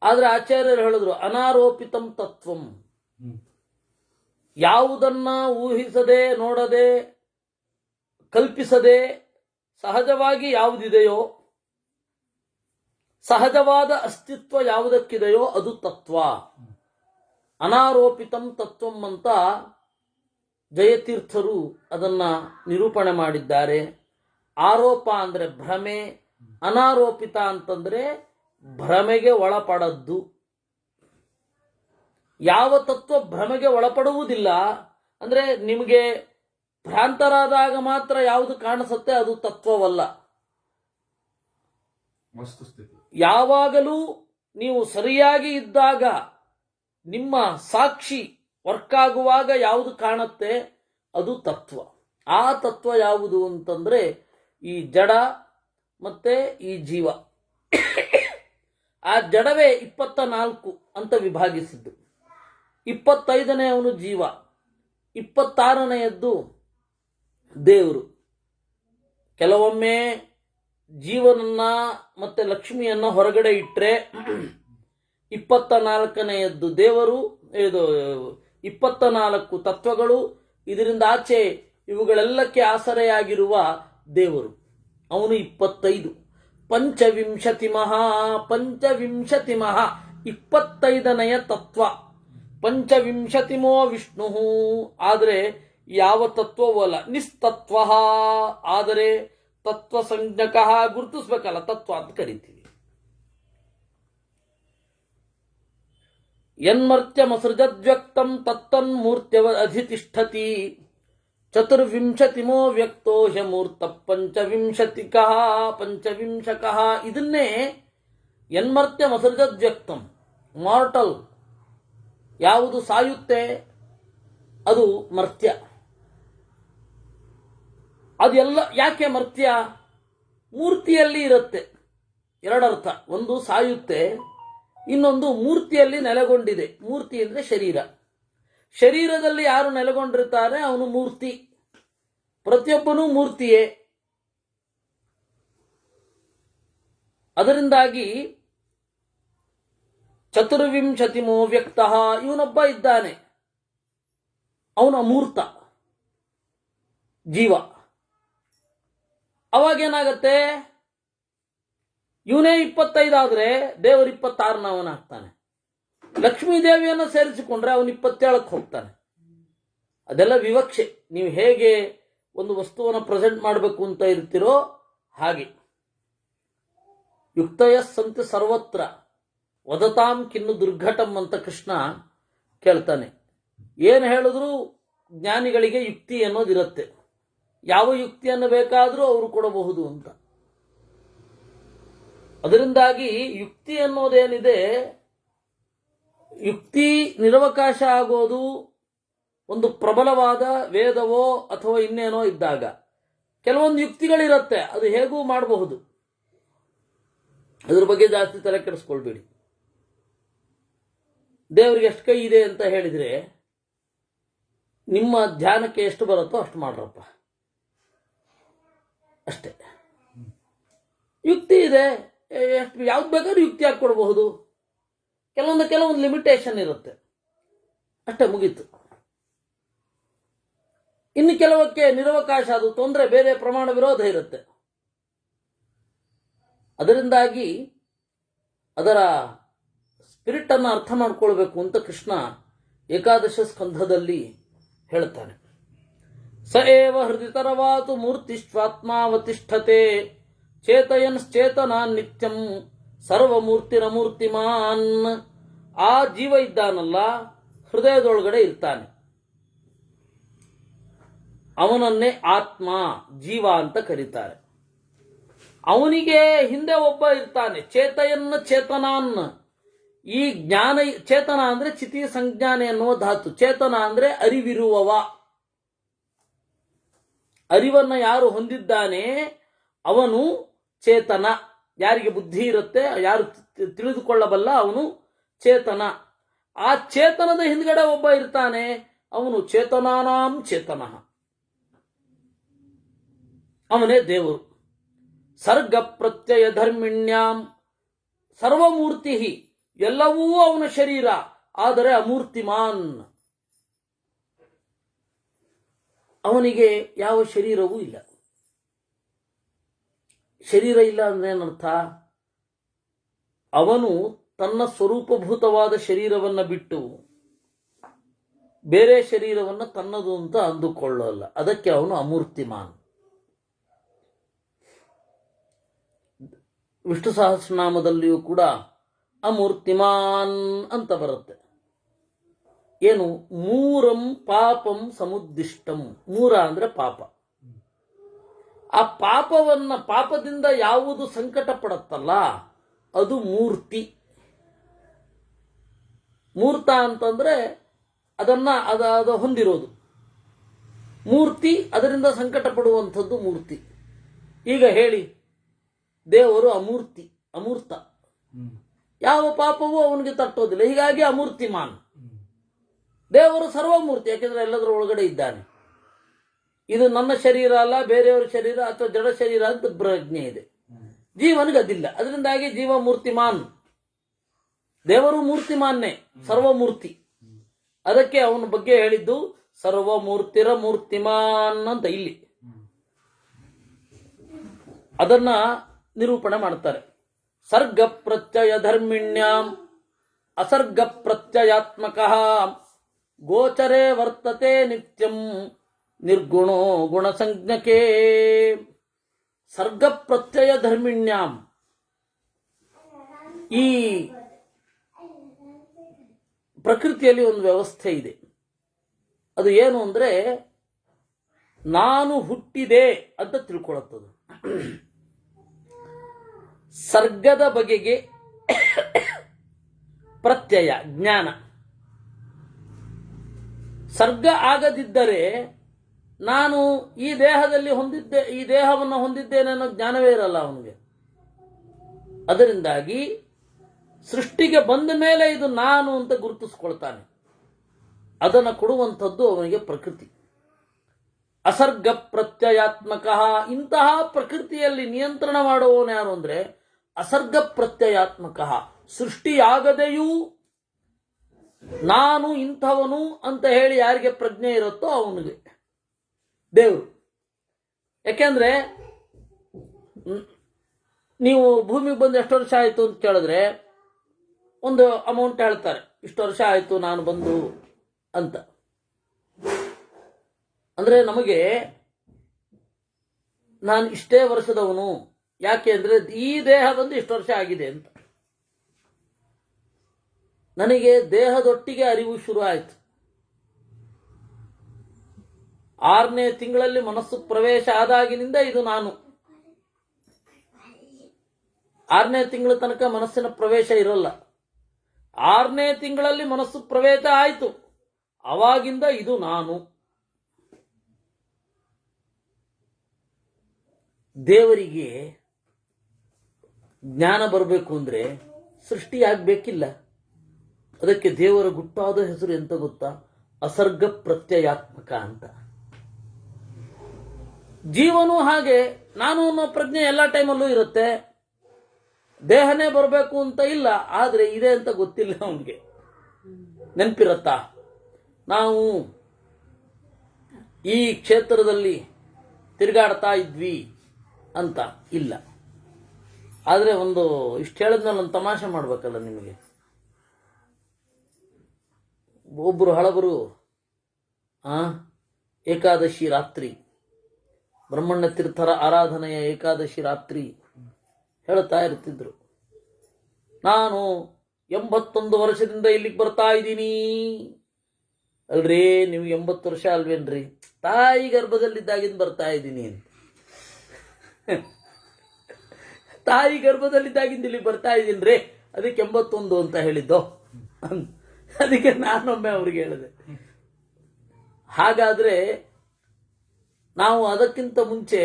ಆದ್ರೆ ಆಚಾರ್ಯರು ಹೇಳಿದ್ರು ಅನಾರೋಪಿತಂ ತತ್ವಂ. ಯಾವುದನ್ನ ಊಹಿಸದೆ, ನೋಡದೆ, ಕಲ್ಪಿಸದೆ ಸಹಜವಾಗಿ ಯಾವುದಿದೆಯೋ, ಸಹಜವಾದ ಅಸ್ತಿತ್ವ ಯಾವುದಕ್ಕಿದೆಯೋ ಅದು ತತ್ವ. ಅನಾರೋಪಿತಂ ತತ್ವಂ ಅಂತ ಜಯತೀರ್ಥರು ಅದನ್ನ ನಿರೂಪಣೆ ಮಾಡಿದ್ದಾರೆ. ಆರೋಪ ಅಂದ್ರೆ ಭ್ರಮೆ, ಅನಾರೋಪಿತ ಅಂತಂದ್ರೆ ಭ್ರಮೆಗೆ ಒಳಪಡದ್ದು. ಯಾವ ತತ್ವ ಭ್ರಮೆಗೆ ಒಳಪಡುವುದಿಲ್ಲ ಅಂದ್ರೆ ನಿಮಗೆ ಭ್ರಾಂತರಾದಾಗ ಮಾತ್ರ ಯಾವುದು ಕಾಣಿಸುತ್ತೆ ಅದು ತತ್ವವಲ್ಲ. ಯಾವಾಗಲೂ ನೀವು ಸರಿಯಾಗಿ ಇದ್ದಾಗ, ನಿಮ್ಮ ಸಾಕ್ಷಿ ವರ್ಕ್ ಆಗುವಾಗ ಯಾವುದು ಕಾಣುತ್ತೆ ಅದು ತತ್ವ. ಆ ತತ್ವ ಯಾವುದು ಅಂತಂದ್ರೆ ಈ ಜಡ ಮತ್ತೆ ಈ ಜೀವ. ಆ ಜಡವೇ 24 ಅಂತ ವಿಭಾಗಿಸಿದ್ದು. 25ನೇ ಅವನು ಜೀವ, 26ನೇಯದ್ದು ದೇವರು. ಕೆಲವೊಮ್ಮೆ ಜೀವನನ್ನ ಮತ್ತೆ ಲಕ್ಷ್ಮಿಯನ್ನ ಹೊರಗಡೆ ಇಟ್ಟರೆ 24ನೇಯದ್ದು ದೇವರು, ಇದು 24 ತತ್ವಗಳು, ಇದರಿಂದ ಆಚೆ ಇವುಗಳೆಲ್ಲಕ್ಕೆ ಆಸರೆಯಾಗಿರುವ ದೇವರು, ಅವನು 25. ಪಂಚವಿಂಶತಿ ಮಹಾ 25ನೇಯ ತತ್ವ. ಪಂಚವಿಂಶತಿಮೋ ವಿಷ್ಣು, ಆದರೆ ಯಾವ ತತ್ವವೂ ಅಲ್ಲ. ನಿಸ್ತತ್ವ, ಆದರೆ ತತ್ವ ಸಂಜ್ಞಕ, ಗುರುತಿಸ್ಬೇಕಲ್ಲ, ತತ್ವ ಅಂತ ಕರಿತೀವಿ. ಯನ್ಮರ್ತ್ಯಮಸೃಜದ್ವ್ಯಕ್ತಂ ತತ್ತನ್ಮೂರ್ತ್ಯವ ಅಧಿತಿಷ್ಠತಿ. ಚತುರ್ವಿಂಶತಿಮೋ ವ್ಯಕ್ತೋ ಹ್ಯಮೂರ್ತ ಪಂಚವಿಂಶಕಃ. ಇದನ್ನೇ ಯನ್ಮರ್ತ್ಯಮಸೃಜದ್ವ್ಯಕ್ತಂ, ಮಾರ್ಟಲ್, ಯಾವುದು ಸಾಯುತ್ತೆ ಅದು ಮರ್ತ್ಯ. ಅದೆಲ್ಲ ಯಾಕೆ ಮರ್ತ್ಯ? ಮೂರ್ತಿಯಲ್ಲಿ ಇರುತ್ತೆ. 2 ಅರ್ಥ. ಒಂದು ಸಾಯುತ್ತೆ, ಇನ್ನೊಂದು ಮೂರ್ತಿಯಲ್ಲಿ ನೆಲೆಗೊಂಡಿದೆ. ಮೂರ್ತಿ ಅಂದ್ರೆ ಶರೀರ. ಶರೀರದಲ್ಲಿ ಯಾರು ನೆಲೆಗೊಂಡಿರ್ತಾರೆ ಅವನು ಮೂರ್ತಿ. ಪ್ರತಿಯೊಬ್ಬನೂ ಮೂರ್ತಿಯೇ. ಅದರಿಂದಾಗಿ ಚತುರ್ವಿಂಶತಿಮೋ ವ್ಯಕ್ತ, ಇವನೊಬ್ಬ ಇದ್ದಾನೆ, ಅವನ ಅಮೂರ್ತ ಜೀವ. ಅವಾಗೇನಾಗತ್ತೆ? ಇವನೇ 25 ಆದ್ರೆ ದೇವರು 26ನವನಾಗ್ತಾನೆ. ಲಕ್ಷ್ಮೀ ದೇವಿಯನ್ನು ಸೇರಿಸಿಕೊಂಡ್ರೆ ಅವನು 27ಕ್ಕೆ ಹೋಗ್ತಾನೆ. ಅದೆಲ್ಲ ವಿವಕ್ಷೆ. ನೀವು ಹೇಗೆ ಒಂದು ವಸ್ತುವನ್ನು ಪ್ರೆಸೆಂಟ್ ಮಾಡಬೇಕು ಅಂತ ಇರ್ತೀರೋ ಹಾಗೆ. ಯುಕ್ತಯ ಸಂತಿ ಸರ್ವತ್ರ ವದತಾಂ ಕಿನ್ನು ದುರ್ಘಟಂ ಅಂತ ಕೃಷ್ಣ ಕೇಳ್ತಾನೆ. ಏನು ಹೇಳಿದ್ರು ಜ್ಞಾನಿಗಳಿಗೆ ಯುಕ್ತಿ ಅನ್ನೋದಿರುತ್ತೆ. ಯಾವ ಯುಕ್ತಿಯನ್ನು ಬೇಕಾದರೂ ಅವರು ಕೊಡಬಹುದು ಅಂತ. ಅದರಿಂದಾಗಿ ಯುಕ್ತಿ ಅನ್ನೋದೇನಿದೆ, ಯುಕ್ತಿ ನಿರವಕಾಶ ಆಗೋದು ಒಂದು ಪ್ರಬಲವಾದ ವೇದವೋ ಅಥವಾ ಇನ್ನೇನೋ ಇದ್ದಾಗ. ಕೆಲವೊಂದು ಯುಕ್ತಿಗಳಿರುತ್ತೆ, ಅದು ಹೇಗೂ ಮಾಡಬಹುದು, ಅದ್ರ ಬಗ್ಗೆ ಜಾಸ್ತಿ ತಲೆ ಕೆಡಿಸ್ಕೊಳ್ಬೇಡಿ. ದೇವರಿಗೆ ಎಷ್ಟು ಕೈ ಇದೆ ಅಂತ ಹೇಳಿದರೆ ನಿಮ್ಮ ಧ್ಯಾನಕ್ಕೆ ಎಷ್ಟು ಬರುತ್ತೋ ಅಷ್ಟು ಮಾಡ್ರಪ್ಪ, ಅಷ್ಟೇ. ಯುಕ್ತಿ ಇದೆ, ಎಷ್ಟು ಯಾವ್ದು ಬೇಕಾದ್ರೂ ಯುಕ್ತಿ ಹಾಕ್ಕೊಡ್ಬಹುದು. ಕೆಲವೊಂದು ಲಿಮಿಟೇಷನ್ ಇರುತ್ತೆ, ಅಷ್ಟೇ, ಮುಗೀತು. ಇನ್ನು ಕೆಲವಕ್ಕೆ ನಿರವಕಾಶ, ಅದು ತೊಂದರೆ, ಬೇರೆ ಪ್ರಮಾಣ ವಿರೋಧ ಇರುತ್ತೆ. ಅದರಿಂದಾಗಿ ಅದರ ಸ್ಪಿರಿಟ್ ಅನ್ನು ಅರ್ಥ ಮಾಡ್ಕೊಳ್ಬೇಕು ಅಂತ ಕೃಷ್ಣ ಏಕಾದಶ ಸ್ಕಂಧದಲ್ಲಿ ಹೇಳ್ತಾನೆ. ಸ ಏವ ಹೃದಿತರವಾತು ಮೂರ್ತಿಷ್ವಾತ್ಮಾವತಿಷ್ಠತೆ ಚೇತಯನ್ಶ್ಚೇತನಾನ್ ನಿತ್ಯಂ ಸರ್ವಮೂರ್ತಿರಮೂರ್ತಿಮಾನ್. ಆ ಜೀವ ಇದ್ದಾನಲ್ಲ, ಹೃದಯದೊಳಗಡೆ ಇರ್ತಾನೆ, ಅವನನ್ನೇ ಆತ್ಮ, ಜೀವ ಅಂತ ಕರೀತಾರೆ. ಅವನಿಗೆ ಹಿಂದೆ ಒಬ್ಬ ಇರ್ತಾನೆ, ಚೇತಯನ್ನ ಚೇತನಾನ್. ಈ ಜ್ಞಾನ, ಚೇತನ ಅಂದ್ರೆ ಚಿತಿ ಸಂಜ್ಞಾನೆ ಎನ್ನುವ ಧಾತು. ಚೇತನ ಅಂದ್ರೆ ಅರಿವಿರುವವ. ಅರಿವನ್ನ ಯಾರು ಹೊಂದಿದ್ದಾನೆ ಅವನು ಚೇತನ. ಯಾರಿಗೆ ಬುದ್ಧಿ ಇರುತ್ತೆ, ಯಾರು ತಿಳಿದುಕೊಳ್ಳಬಲ್ಲ, ಅವನು ಚೇತನ. ಆ ಚೇತನದ ಹಿಂದ್ಗಡೆ ಒಬ್ಬ ಇರ್ತಾನೆ, ಅವನು ಚೇತನಾನಾಂ ಚೇತನ, ಅವನೇ ದೇವರು. ಸರ್ಗ ಪ್ರತ್ಯಯ ಧರ್ಮಿಣ್ಯಾಂ ಸರ್ವಮೂರ್ತಿ, ಎಲ್ಲವೂ ಅವನ ಶರೀರ, ಆದರೆ ಅಮೂರ್ತಿಮಾನ್. ಅವನಿಗೆ ಯಾವ ಶರೀರವೂ ಇಲ್ಲ. ಶರೀರ ಇಲ್ಲ ಅಂದ್ರೆ ಏನರ್ಥ? ಅವನು ತನ್ನ ಸ್ವರೂಪಭೂತವಾದ ಶರೀರವನ್ನು ಬಿಟ್ಟು ಬೇರೆ ಶರೀರವನ್ನು ತನ್ನದು ಅಂತ ಅಂದುಕೊಳ್ಳಲ್ಲ. ಅದಕ್ಕೆ ಅವನು ಅಮೂರ್ತಿಮಾನ್. ವಿಷ್ಣು ಸಹಸ್ರನಾಮದಲ್ಲಿಯೂ ಕೂಡ ಅಮೂರ್ತಿಮಾನ್ ಅಂತ ಬರುತ್ತೆ. ಏನು? ಮೂರಂ ಪಾಪಂ ಸಮುದ್ದಿಷ್ಟಂ. ಮೂರ ಅಂದ್ರೆ ಪಾಪ. ಆ ಪಾಪದಿಂದ ಯಾವುದು ಸಂಕಟ ಪಡುತ್ತಲ್ಲ ಅದು ಮೂರ್ತಿ. ಮೂರ್ತ ಅಂತಂದ್ರೆ ಅದು ಹೊಂದಿರೋದು. ಮೂರ್ತಿ, ಅದರಿಂದ ಸಂಕಟ ಪಡುವಂಥದ್ದು ಮೂರ್ತಿ. ಈಗ ಹೇಳಿ, ದೇವರು ಅಮೂರ್ತಿ, ಅಮೂರ್ತ, ಯಾವ ಪಾಪವೂ ಅವನಿಗೆ ತಟ್ಟೋದಿಲ್ಲ. ಹೀಗಾಗಿ ಅಮೂರ್ತಿಮಾನ್. ದೇವರು ಸರ್ವಮೂರ್ತಿ, ಯಾಕೆಂದ್ರೆ ಎಲ್ಲದರ ಒಳಗಡೆ ಇದ್ದಾನೆ. ಇದು ನನ್ನ ಶರೀರ ಅಲ್ಲ, ಬೇರೆಯವರ ಶರೀರ ಅಥವಾ ಜಡ ಶರೀರ ಅಂತ ಪ್ರಜ್ಞೆ ಇದೆ. ಜೀವನಿಗೆ ಅದಿಲ್ಲ. ಅದರಿಂದಾಗಿ ಜೀವ ಮೂರ್ತಿಮಾನ್. ದೇವರು ಮೂರ್ತಿಮಾನ್ನೇ, ಸರ್ವಮೂರ್ತಿ. ಅದಕ್ಕೆ ಅವನ ಬಗ್ಗೆ ಹೇಳಿದ್ದು ಸರ್ವಮೂರ್ತಿರ ಮೂರ್ತಿಮಾನ್ ಅಂತ. ಇಲ್ಲಿ ಅದನ್ನ ನಿರೂಪಣೆ ಮಾಡ್ತಾರೆ. ಸರ್ಗ ಪ್ರತ್ಯಯ ಧರ್ಮಿಣ್ಯಾಂ ಅಸರ್ಗ ಪ್ರತ್ಯಯಾತ್ಮಕ ಗೋಚರೇ ವರ್ತತೆ ನಿತ್ಯಂ ನಿರ್ಗುಣೋ ಗುಣಸಂಜ್ಞಕೆ. ಸರ್ಗ ಪ್ರತ್ಯಯ ಧರ್ಮಿಣ್ಯಾಂ, ಈ ಪ್ರಕೃತಿಯಲ್ಲಿ ಒಂದು ವ್ಯವಸ್ಥೆ ಇದೆ. ಅದು ಏನು ಅಂದ್ರೆ, ನಾನು ಹುಟ್ಟಿದೆ ಅಂತ ತಿಳ್ಕೊಳ್ಳುತ್ತದೆ. ಸರ್ಗದ ಬಗೆಗೆ ಪ್ರತ್ಯಯ ಜ್ಞಾನ. ಸರ್ಗ ಆಗದಿದ್ದರೆ ನಾನು ಈ ದೇಹದಲ್ಲಿ ಈ ದೇಹವನ್ನು ಹೊಂದಿದ್ದೇನೆ ಅನ್ನೋ ಜ್ಞಾನವೇ ಇರಲ್ಲ ಅವನಿಗೆ. ಅದರಿಂದಾಗಿ ಸೃಷ್ಟಿಗೆ ಬಂದ ಮೇಲೆ ಇದು ನಾನು ಅಂತ ಗುರುತಿಸ್ಕೊಳ್ತಾನೆ. ಅದನ್ನು ಕೊಡುವಂಥದ್ದು ಅವನಿಗೆ ಪ್ರಕೃತಿ. ಅಸರ್ಗ ಪ್ರತ್ಯಯಾತ್ಮಕ. ಇಂತಹ ಪ್ರಕೃತಿಯಲ್ಲಿ ನಿಯಂತ್ರಣ ಮಾಡುವವನು ಯಾರು ಅಂದ್ರೆ ಅಸರ್ಗ ಪ್ರತ್ಯಯಾತ್ಮಕ. ಸೃಷ್ಟಿಯಾಗದೆಯೂ ನಾನು ಇಂಥವನು ಅಂತ ಹೇಳಿ ಯಾರಿಗೆ ಪ್ರಜ್ಞೆ ಇರುತ್ತೋ ಅವನಿಗೆ ದೇವರು. ಯಾಕೆಂದ್ರೆ ನೀವು ಭೂಮಿಗೆ ಬಂದು ಎಷ್ಟು ವರ್ಷ ಆಯಿತು ಅಂತ ಕೇಳಿದ್ರೆ ಒಂದು ಅಮೌಂಟ್ ಹೇಳ್ತಾರೆ, ಇಷ್ಟು ವರ್ಷ ಆಯಿತು ನಾನು ಬಂದು ಅಂತ. ಅಂದ್ರೆ ನಮಗೆ ನಾನು ಇಷ್ಟೇ ವರ್ಷದವನು, ಯಾಕೆ ಅಂದ್ರೆ ಈ ದೇಹ ಬಂದು ಇಷ್ಟು ವರ್ಷ ಆಗಿದೆ ಅಂತ. ನನಗೆ ದೇಹದೊಟ್ಟಿಗೆ ಅರಿವು ಶುರು ಆಯಿತು. 6ನೇ ತಿಂಗಳಲ್ಲಿ ಮನಸ್ಸು ಪ್ರವೇಶ ಆದಾಗಿನಿಂದ ಇದು ನಾನು. 6ನೇ ತಿಂಗಳ ತನಕ ಮನಸ್ಸಿನ ಪ್ರವೇಶ ಇರಲ್ಲ. 6ನೇ ತಿಂಗಳಲ್ಲಿ ಮನಸ್ಸು ಪ್ರವೇಶ ಆಯಿತು, ಅವಾಗಿಂದ ಇದು ನಾನು. ದೇವರಿಗೆ ಜ್ಞಾನ ಬರಬೇಕು ಅಂದ್ರೆ ಸೃಷ್ಟಿಯಾಗಬೇಕಿಲ್ಲ. ಅದಕ್ಕೆ ದೇವರ ಗುಟ್ಟಾದ ಹೆಸರು ಎಂತ ಗೊತ್ತಾ? ಅಸರ್ಗ ಪ್ರತ್ಯಯಾತ್ಮಕ ಅಂತ. ಜೀವನೂ ಹಾಗೆ, ನಾನು ಅನ್ನೋ ಪ್ರಜ್ಞೆ ಎಲ್ಲ ಟೈಮಲ್ಲೂ ಇರುತ್ತೆ. ದೇಹನೇ ಬರಬೇಕು ಅಂತ ಇಲ್ಲ, ಆದ್ರೆ ಇದೆ ಅಂತ ಗೊತ್ತಿಲ್ಲ ಅವನಿಗೆ. ನೆನಪಿರತ್ತಾ? ನಾವು ಈ ಕ್ಷೇತ್ರದಲ್ಲಿ ತಿರುಗಾಡ್ತಾ ಇದ್ವಿ ಅಂತ ಇಲ್ಲ. ಆದ್ರೆ ಒಂದು ಇಷ್ಟು ಹೇಳಿದ್ಮೇಲೆ ಒಂದು ತಮಾಷೆ ಮಾಡ್ಬೇಕಲ್ಲ ನಿಮಗೆ. ಒಬ್ಬರು ಹಳಬರು ಏಕಾದಶಿ ರಾತ್ರಿ, ಬ್ರಹ್ಮಣ್ಯ ತೀರ್ಥರ ಆರಾಧನೆಯ ಏಕಾದಶಿ ರಾತ್ರಿ ಹೇಳ್ತಾ ಇರ್ತಿದ್ರು, ನಾನು 81 ವರ್ಷದಿಂದ ಇಲ್ಲಿಗೆ ಬರ್ತಾ ಇದ್ದೀನಿ. ಅಲ್ರಿ, ನೀವು 80 ವರ್ಷ ಅಲ್ವೇನ್ರಿ? ತಾಯಿ ಗರ್ಭದಲ್ಲಿದ್ದಾಗಿಂದ ಬರ್ತಾ ಇದ್ದೀನಿ ಅಂತ. ತಾಯಿ ಗರ್ಭದಲ್ಲಿದ್ದಾಗಿಂದ ಇಲ್ಲಿ ಬರ್ತಾ ಇದ್ದೀನ್ರಿ, ಅದಕ್ಕೆ 81 ಅಂತ ಹೇಳಿದ್ದು. ಅದಕ್ಕೆ ನಾನೊಮ್ಮೆ ಅವ್ರಿಗೆ ಹೇಳಿದೆ, ಹಾಗಾದ್ರೆ ನಾವು ಅದಕ್ಕಿಂತ ಮುಂಚೆ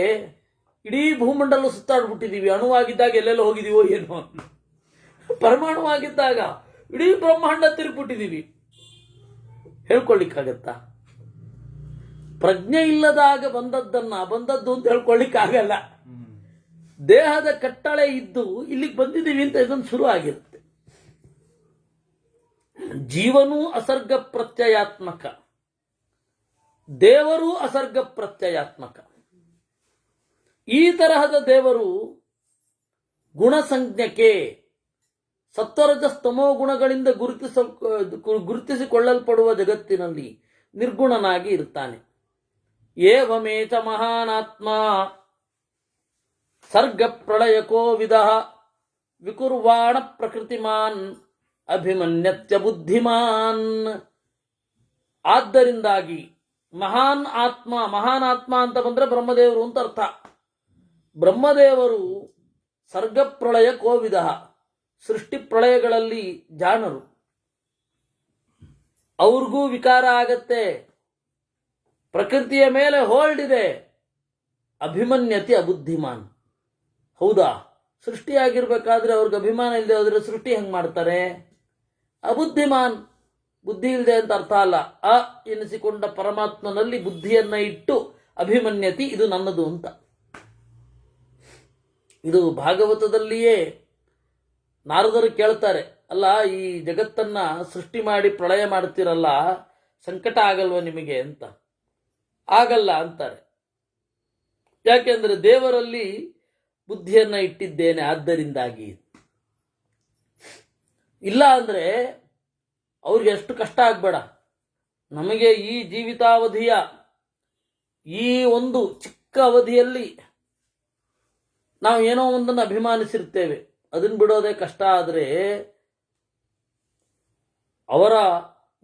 ಇಡೀ ಭೂಮಂಡಲ ಸುತ್ತಾಡ್ಬಿಟ್ಟಿದೀವಿ. ಅಣುವಾಗಿದ್ದಾಗ ಎಲ್ಲೆಲ್ಲ ಹೋಗಿದೀವೋ ಏನೋ, ಪರಮಾಣುವಾಗಿದ್ದಾಗ ಇಡೀ ಬ್ರಹ್ಮಾಂಡ ತಿರುಗ್ಬಿಟ್ಟಿದೀವಿ. ಹೇಳ್ಕೊಳ್ಳಿಕ್ಕಾಗತ್ತಾ? ಪ್ರಜ್ಞೆ ಇಲ್ಲದಾಗ ಬಂದದ್ದು ಅಂತ ಹೇಳ್ಕೊಳ್ಳಿಕ್ಕಾಗಲ್ಲ. ದೇಹದ ಕಟ್ಟಳೆ ಇದ್ದು ಇಲ್ಲಿಗೆ ಬಂದಿದ್ದೀವಿ ಅಂತ ಇದೊಂದು ಶುರು ಆಗಿರುತ್ತೆ. ಜೀವನೂ ಅಸರ್ಗ ಪ್ರತ್ಯಯಾತ್ಮಕ, ದೇವರು ಅಸರ್ಗ ಪ್ರತ್ಯಯಾತ್ಮಕ. ಈ ತರಹದ ದೇವರು ಗುಣಸಂಜ್ಞಕೆ, ಸತ್ವರಜಸ್ತಮೋ ಗುಣಗಳಿಂದ ಗುರುತಿಸಿಕೊಳ್ಳಲ್ಪಡುವ ಜಗತ್ತಿನಲ್ಲಿ ನಿರ್ಗುಣನಾಗಿ ಇರುತ್ತಾನೆ. ಏವಮೇಚ ಮಹಾನಾತ್ಮ ಸರ್ಗ ಪ್ರಳಯಕೋ ವಿದಃ ವಿಕುರ್ವಾಣ ಪ್ರಕೃತಿಮಾನ್ ಅಭಿಮನ್ಯತ್ಯ ಬುದ್ಧಿಮಾನ್. ಆದ್ದರಿಂದಾಗಿ ಮಹಾನ್ ಆತ್ಮ ಅಂತ ಬಂದ್ರೆ ಬ್ರಹ್ಮದೇವರು ಅಂತ ಅರ್ಥ. ಬ್ರಹ್ಮದೇವರು ಸರ್ಗ ಪ್ರಳಯ ಕೋವಿದ, ಸೃಷ್ಟಿ ಪ್ರಳಯಗಳಲ್ಲಿ ಜಾಣರು. ಅವ್ರಿಗೂ ವಿಕಾರ ಆಗತ್ತೆ, ಪ್ರಕೃತಿಯ ಮೇಲೆ ಹೋಲ್ಡ್ ಇದೆ. ಅಭಿಮನ್ಯತಿ ಅಬುದ್ಧಿಮಾನ್. ಹೌದಾ? ಸೃಷ್ಟಿಯಾಗಿರ್ಬೇಕಾದ್ರೆ ಅವ್ರಿಗೆ ಅಭಿಮಾನ ಇಲ್ಲದೆ ಹೋದ್ರೆ ಸೃಷ್ಟಿ ಹೆಂಗ್ ಮಾಡ್ತಾರೆ? ಅಬುದ್ಧಿಮಾನ್, ಬುದ್ಧಿ ಇಲ್ಲದೆ ಅಂತ ಅರ್ಥ ಅಲ್ಲ. ಎನಿಸಿಕೊಂಡ ಪರಮಾತ್ಮನಲ್ಲಿ ಬುದ್ಧಿಯನ್ನ ಇಟ್ಟು ಅಭಿಮನ್ಯತಿ, ಇದು ನನ್ನದು ಅಂತ. ಇದು ಭಾಗವತದಲ್ಲಿಯೇ ನಾರದರು ಕೇಳ್ತಾರೆ, ಅಲ್ಲ ಈ ಜಗತ್ತನ್ನ ಸೃಷ್ಟಿ ಮಾಡಿ ಪ್ರಳಯ ಮಾಡ್ತಿರಲ್ಲ, ಸಂಕಟ ಆಗಲ್ವ ನಿಮಗೆ ಅಂತ. ಆಗಲ್ಲ ಅಂತಾರೆ. ಯಾಕೆಂದ್ರೆ ದೇವರಲ್ಲಿ ಬುದ್ಧಿಯನ್ನ ಇಟ್ಟಿದ್ದೇನೆ, ಆದ್ದರಿಂದಾಗಿ. ಇಲ್ಲ ಅಂದ್ರೆ ಅವ್ರಿಗೆ ಎಷ್ಟು ಕಷ್ಟ ಆಗ್ಬೇಡ. ನಮಗೆ ಈ ಜೀವಿತಾವಧಿಯ ಈ ಒಂದು ಚಿಕ್ಕ ಅವಧಿಯಲ್ಲಿ ನಾವು ಏನೋ ಒಂದನ್ನು ಅಭಿಮಾನಿಸಿರ್ತೇವೆ, ಅದನ್ನು ಬಿಡೋದೇ ಕಷ್ಟ. ಆದರೆ ಅವರ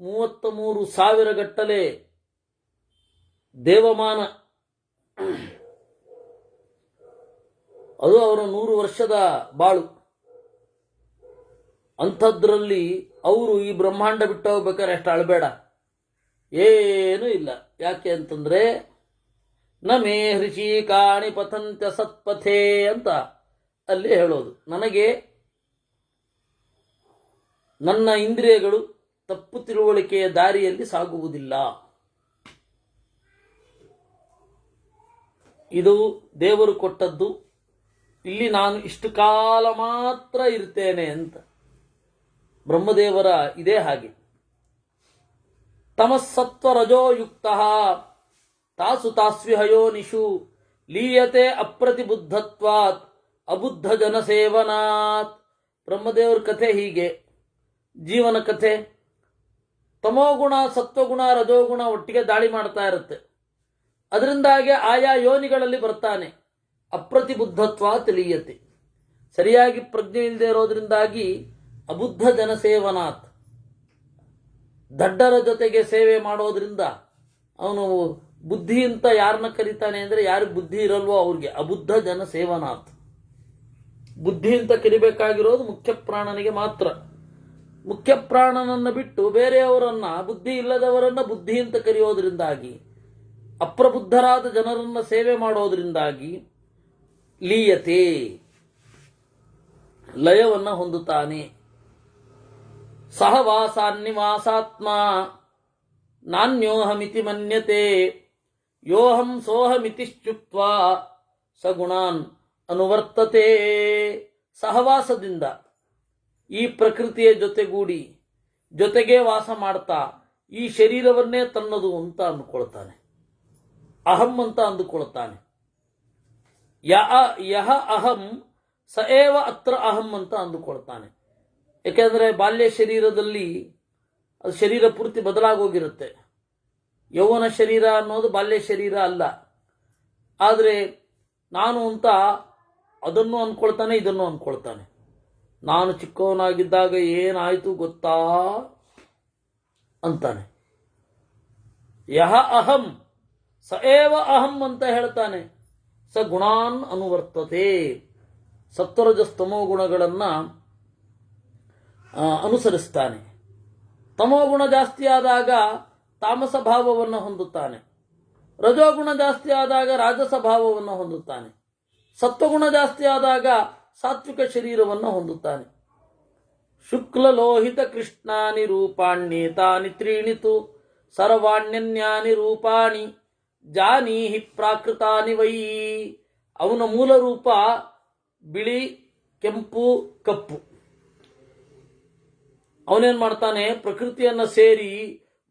33,000 ಗಟ್ಟಲೆ ದೇವಮಾನ, ಅದು ಅವರ 100 ವರ್ಷದ ಬಾಳು. ಅಂಥದ್ರಲ್ಲಿ ಅವರು ಈ ಬ್ರಹ್ಮಾಂಡ ಬಿಟ್ಟು ಹೋಗ್ಬೇಕಾದ್ರೆ ಅಷ್ಟು ಅಳಬೇಡ, ಏನೂ ಇಲ್ಲ. ಯಾಕೆ ಅಂತಂದ್ರೆ ನಮೇ ಹೃಷಿಕಾಣಿ ಪಥಂತ್ಯ ಸತ್ಪಥೇ ಅಂತ ಅಲ್ಲಿ ಹೇಳೋದು. ನನಗೆ ನನ್ನ ಇಂದ್ರಿಯಗಳು ತಪ್ಪು ತಿಳುವಳಿಕೆಯ ದಾರಿಯಲ್ಲಿ ಸಾಗುವುದಿಲ್ಲ. ಇದು ದೇವರು ಕೊಟ್ಟದ್ದು. ಇಲ್ಲಿ ನಾನು ಇಷ್ಟು ಕಾಲ ಮಾತ್ರ ಇರ್ತೇನೆ ಅಂತ. ಬ್ರಹ್ಮದೇವರ ಇದೇ ಹಾಗೆ. ತಮಸ್ಸತ್ವ ರಜೋಯುಕ್ತ ತಾಸು ತಾಸ್ವಿಹಯೋನಿಷು ಲೀಯತೆ ಅಪ್ರತಿಬುದ್ಧತ್ವಾತ್ ಅಬುದ್ಧ ಜನಸೇವನಾತ್. ಬ್ರಹ್ಮದೇವರ ಕಥೆ ಹೀಗೆ, ಜೀವನ ಕಥೆ. ತಮೋಗುಣ, ಸತ್ವಗುಣ, ರಜೋಗುಣ ಒಟ್ಟಿಗೆ ದಾಳಿ ಮಾಡ್ತಾ ಇರುತ್ತೆ. ಅದರಿಂದಾಗಿ ಆಯಾ ಯೋನಿಗಳಲ್ಲಿ ಬರ್ತಾನೆ. ಅಪ್ರತಿಬುದ್ಧತ್ವ ತಿಳಿಯತೆ, ಸರಿಯಾಗಿ ಪ್ರಜ್ಞೆ ಇಲ್ಲದೆ ಇರೋದ್ರಿಂದಾಗಿ ಅಬುದ್ಧ ಜನಸೇವನಾತ್, ದಡ್ಡರ ಜೊತೆಗೆ ಸೇವೆ ಮಾಡೋದ್ರಿಂದ ಅವನು ಬುದ್ಧಿ ಅಂತ ಯಾರನ್ನ ಕರೀತಾನೆ ಅಂದರೆ ಯಾರಿಗೆ ಬುದ್ಧಿ ಇರಲ್ವೋ ಅವ್ರಿಗೆ ಅಬುದ್ಧ ಜನ ಸೇವನಾಥ್. ಬುದ್ಧಿ ಅಂತ ಕರಿಬೇಕಾಗಿರೋದು ಮುಖ್ಯ ಪ್ರಾಣನಿಗೆ ಮಾತ್ರ. ಮುಖ್ಯ ಪ್ರಾಣನನ್ನು ಬಿಟ್ಟು ಬೇರೆಯವರನ್ನ, ಬುದ್ಧಿ ಇಲ್ಲದವರನ್ನ ಬುದ್ಧಿ ಅಂತ ಕರೆಯೋದ್ರಿಂದಾಗಿ, ಅಪ್ರಬುದ್ಧರಾದ ಜನರನ್ನ ಸೇವೆ ಮಾಡೋದ್ರಿಂದಾಗಿ ಲೀಯತೆ, ಲಯವನ್ನ ಹೊಂದುತ್ತಾನೆ. ಸಹವಾಸಾನ್ನಿವಾಸಾತ್ಮ ನಾನ್ಯೋಹಮಿತಿ ಮನ್ಯತೆ ಯೋಹಂ ಸೋಹಮಿತಿಶ್ಚುಕ್ತ್ವಾ ಸಗುಣಾನ್ ಅನುವರ್ತತೆ. ಸಹವಾಸದಿಂದ ಈ ಪ್ರಕೃತಿಯ ಜೊತೆಗೂಡಿ ಜೊತೆಗೆ ವಾಸ ಮಾಡ್ತಾ ಈ ಶರೀರವನ್ನೇ ತನ್ನದು ಅಂತ ಅಂದುಕೊಳ್ತಾನೆ, ಅಹಂ ಅಂತ ಅಂದುಕೊಳ್ತಾನೆ. ಯಹ ಅಹಂ ಸ ಏವ ಅತ್ರ ಅಹಂ ಅಂತ ಅಂದುಕೊಳ್ತಾನೆ. ಯಾಕೆಂದರೆ ಬಾಲ್ಯ ಶರೀರದಲ್ಲಿ ಅದು ಶರೀರ ಪೂರ್ತಿ ಬದಲಾಗೋಗಿರುತ್ತೆ. ಯೌವನ ಶರೀರ ಅನ್ನೋದು ಬಾಲ್ಯ ಶರೀರ ಅಲ್ಲ. ಆದರೆ ನಾನು ಅಂತ ಅದನ್ನು ಅಂದ್ಕೊಳ್ತಾನೆ, ಇದನ್ನು ಅಂದ್ಕೊಳ್ತಾನೆ. ನಾನು ಚಿಕ್ಕವನಾಗಿದ್ದಾಗ ಏನಾಯಿತು ಗೊತ್ತಾ ಅಂತಾನೆ. ಯಹ ಅಹಂ ಸ ಏವ ಅಹಂ ಅಂತ ಹೇಳ್ತಾನೆ. ಸ ಗುಣಾನ್ ಅನುವರ್ತತೆ, ಸತ್ವರಜಸ್ತಮೋ ಗುಣಗಳನ್ನು ಅನುಸರಿಸ್ತಾನೆ. ತಮೋಗುಣ ಜಾಸ್ತಿ ಆದಾಗ ತಾಮಸ ಭಾವವನ್ನು ಹೊಂದುತ್ತಾನೆ. ರಜೋಗುಣ ಜಾಸ್ತಿ ಆದಾಗ ರಾಜಸ ಭಾವವನ್ನು ಹೊಂದುತ್ತಾನೆ. ಸತ್ವಗುಣ ಜಾಸ್ತಿ ಆದಾಗ ಸಾತ್ವಿಕ ಶರೀರವನ್ನು ಹೊಂದುತ್ತಾನೆ. ಶುಕ್ಲ ಲೋಹಿತ ಕೃಷ್ಣಾನಿ ರೂಪಾಣ್ಯೇತಾನಿ ತ್ರೀಣಿತು ಸರ್ವಾಣ್ಯನ್ಯಾನಿ ರೂಪಾಣಿ ಜಾನೀಹಿ ಪ್ರಾಕೃತಾನಿ ವೈ. ಅವನ ಮೂಲ ರೂಪ ಬಿಳಿ, ಕೆಂಪು, ಕಪ್ಪು. ಅವನೇನ್ ಮಾಡ್ತಾನೆ, ಪ್ರಕೃತಿಯನ್ನ ಸೇರಿ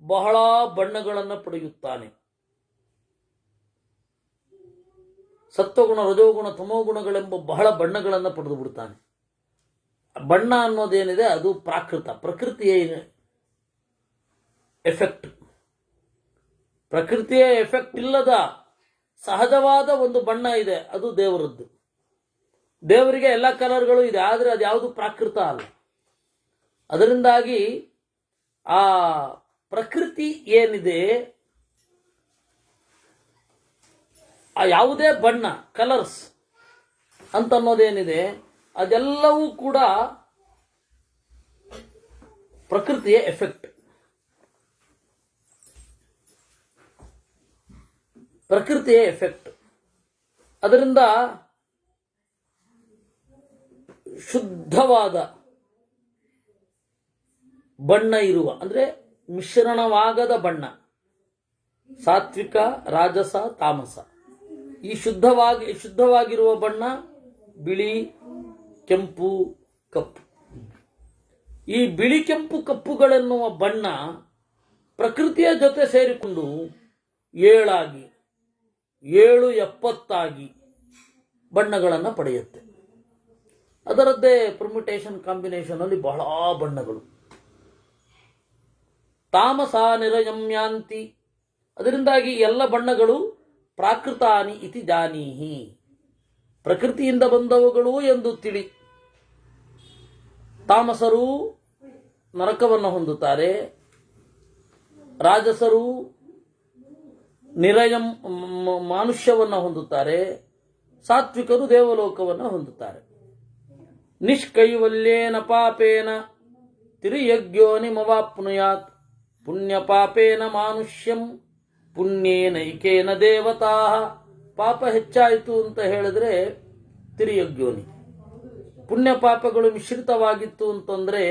ಬಹಳ ಬಣ್ಣಗಳನ್ನು ಪಡೆಯುತ್ತಾನೆ. ಸತ್ವಗುಣ, ರಜೋಗುಣ, ತಮೋಗುಣಗಳೆಂಬ ಬಹಳ ಬಣ್ಣಗಳನ್ನು ಪಡೆದು ಬಿಡ್ತಾನೆ. ಬಣ್ಣ ಅನ್ನೋದೇನಿದೆ ಅದು ಪ್ರಾಕೃತ, ಪ್ರಕೃತಿಯ ಎಫೆಕ್ಟ್. ಪ್ರಕೃತಿಯ ಎಫೆಕ್ಟ್ ಇಲ್ಲದ ಸಹಜವಾದ ಒಂದು ಬಣ್ಣ ಇದೆ, ಅದು ದೇವರದ್ದು. ದೇವರಿಗೆ ಎಲ್ಲ ಕಲರ್ಗಳು ಇದೆ, ಆದರೆ ಅದು ಯಾವುದು ಪ್ರಾಕೃತ ಅಲ್ಲ. ಅದರಿಂದಾಗಿ ಆ ಪ್ರಕೃತಿ ಏನಿದೆ, ಆ ಯಾವುದೇ ಬಣ್ಣ, ಕಲರ್ಸ್ ಅಂತನ್ನೋದೇನಿದೆ, ಅದೆಲ್ಲವೂ ಕೂಡ ಪ್ರಕೃತಿಯ ಎಫೆಕ್ಟ್. ಪ್ರಕೃತಿಯ ಎಫೆಕ್ಟ್. ಅದರಿಂದ ಶುದ್ಧವಾದ ಬಣ್ಣ ಇರುವ, ಅಂದ್ರೆ ಮಿಶ್ರಣವಾಗದ ಬಣ್ಣ, ಸಾತ್ವಿಕ, ರಾಜಸ, ತಾಮಸ, ಈ ಶುದ್ಧವಾಗಿರುವ ಬಣ್ಣ ಬಿಳಿ, ಕೆಂಪು, ಕಪ್ಪು. ಈ ಬಿಳಿ, ಕೆಂಪು, ಕಪ್ಪುಗಳೆನ್ನುವ ಬಣ್ಣ ಪ್ರಕೃತಿಯ ಜೊತೆ ಸೇರಿಕೊಂಡು 7 70 ಬಣ್ಣಗಳನ್ನು ಪಡೆಯುತ್ತೆ. ಅದರದ್ದೇ ಪರ್ಮ್ಯುಟೇಷನ್ ಕಾಂಬಿನೇಷನ್ ಅಲ್ಲಿ ಬಹಳ ಬಣ್ಣಗಳು. ತಾಮಸ ನಿರಯಮ್ಯಾಂತಿ. ಅದರಿಂದಾಗಿ ಎಲ್ಲ ಬಣ್ಣಗಳು ಪ್ರಾಕೃತಾನಿ ಇತಿ ಜಾನೀಹಿ, ಪ್ರಕೃತಿಯಿಂದ ಬಂದವುಗಳು ಎಂದು ತಿಳಿ. ತಾಮಸರು ನರಕವನ್ನು ಹೊಂದುತ್ತಾರೆ, ರಾಜಸರು ನಿರಯಂ ಮಾನುಷ್ಯವನ್ನು ಹೊಂದುತ್ತಾರೆ, ಸಾತ್ವಿಕರು ದೇವಲೋಕವನ್ನು ಹೊಂದುತ್ತಾರೆ. ನಿಷ್ಕೈವಲ್ಯೇನ ಪಾಪೇನ ತಿರ್ಯಜ್ಞೋನಿಮವಾಪ್ನುಯಾತ್ ಪುಣ್ಯ ಪಾಪೇನ ಮಾನುಷ್ಯಂ ಪುಣ್ಯೇನೈಕೇನ ದೇವತಾ. ಪಾಪ ಹೆಚ್ಚಾಯಿತು ಅಂತ ಹೇಳಿದ್ರೆ ತಿರ್ಯಜ್ಞೋನಿ, ಪುಣ್ಯ ಪಾಪಗಳು ಮಿಶ್ರಿತವಾಗಿತ್ತು ಅಂತಂದ್ರೆ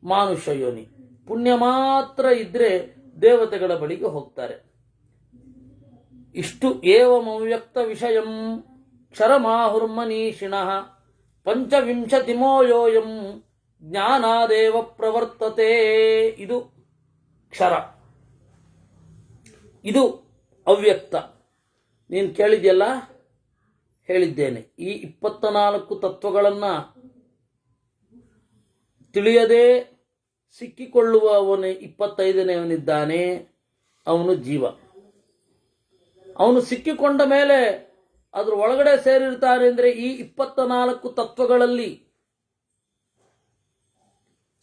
ಮಾನುಷ್ಯ ಯೋನಿ, ಪುಣ್ಯ ಮಾತ್ರ ಇದ್ರೆ ದೇವತೆಗಳ ಬಳಿಗೆ ಹೋಗ್ತಾರೆ. ಇಷ್ಟು ಏವಮವ್ಯಕ್ತ ವಿಷಯಂ ಕ್ಷರಮಾಹುರ್ಮನೀಷಿಣಃ ಪಂಚವಿಂಶತಿಮೋ ಯೋಯಂ ಜ್ಞಾನಾದೇವ ಪ್ರವರ್ತತೆ. ಇದು ಕ್ಷರ, ಇದು ಅವ್ಯಕ್ತ. ನೀನು ಕೇಳಿದ್ಯಲ್ಲ, ಹೇಳಿದ್ದೇನೆ. ಈ 24 ತತ್ವಗಳನ್ನು ತಿಳಿಯದೆ ಸಿಕ್ಕಿಕೊಳ್ಳುವವನು 25ನೇವನಿದ್ದಾನೆ, ಅವನು ಜೀವ. ಅವನು ಸಿಕ್ಕಿಕೊಂಡ ಮೇಲೆ ಅದ್ರ ಒಳಗಡೆ ಸೇರಿರ್ತಾರೆ ಅಂದರೆ ಈ 24 ತತ್ವಗಳಲ್ಲಿ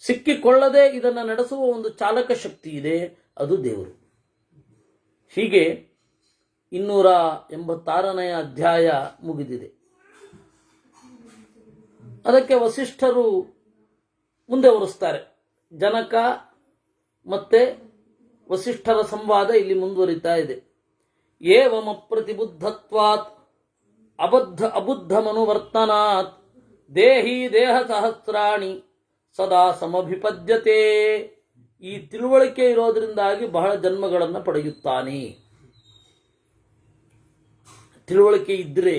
ಸಿಕ್ಕಿಕೊಳ್ಳದೆ ಇದನ್ನು ನಡೆಸುವ ಒಂದು ಚಾಲಕ ಶಕ್ತಿ ಇದೆ, ಅದು ದೇವರು. ಹೀಗೆ 286ನೇ ಅಧ್ಯಾಯ ಮುಗಿದಿದೆ. ಅದಕ್ಕೆ ವಸಿಷ್ಠರು ಮುಂದೆ ಒರೆಸ್ತಾರೆ. ಜನಕ ಮತ್ತೆ ವಸಿಷ್ಠರ ಸಂವಾದ ಇಲ್ಲಿ ಮುಂದುವರಿತಾ ಇದೆ. ಏವಮ ಪ್ರತಿಬುದ್ಧತ್ವಾತ್ ಅಬುದ್ಧ ಮನುವರ್ತನಾತ್ ದೇಹಿ ದೇಹ ಸಹಸ್ರಾಣಿ ಸದಾ ಸಮಭಿಪದ್ಯತೆ. ಈ ತಿಳುವಳಿಕೆ ಇರೋದ್ರಿಂದಾಗಿ ಬಹಳ ಜನ್ಮಗಳನ್ನು ಪಡೆಯುತ್ತಾನೆ. ತಿಳುವಳಿಕೆ ಇದ್ದರೆ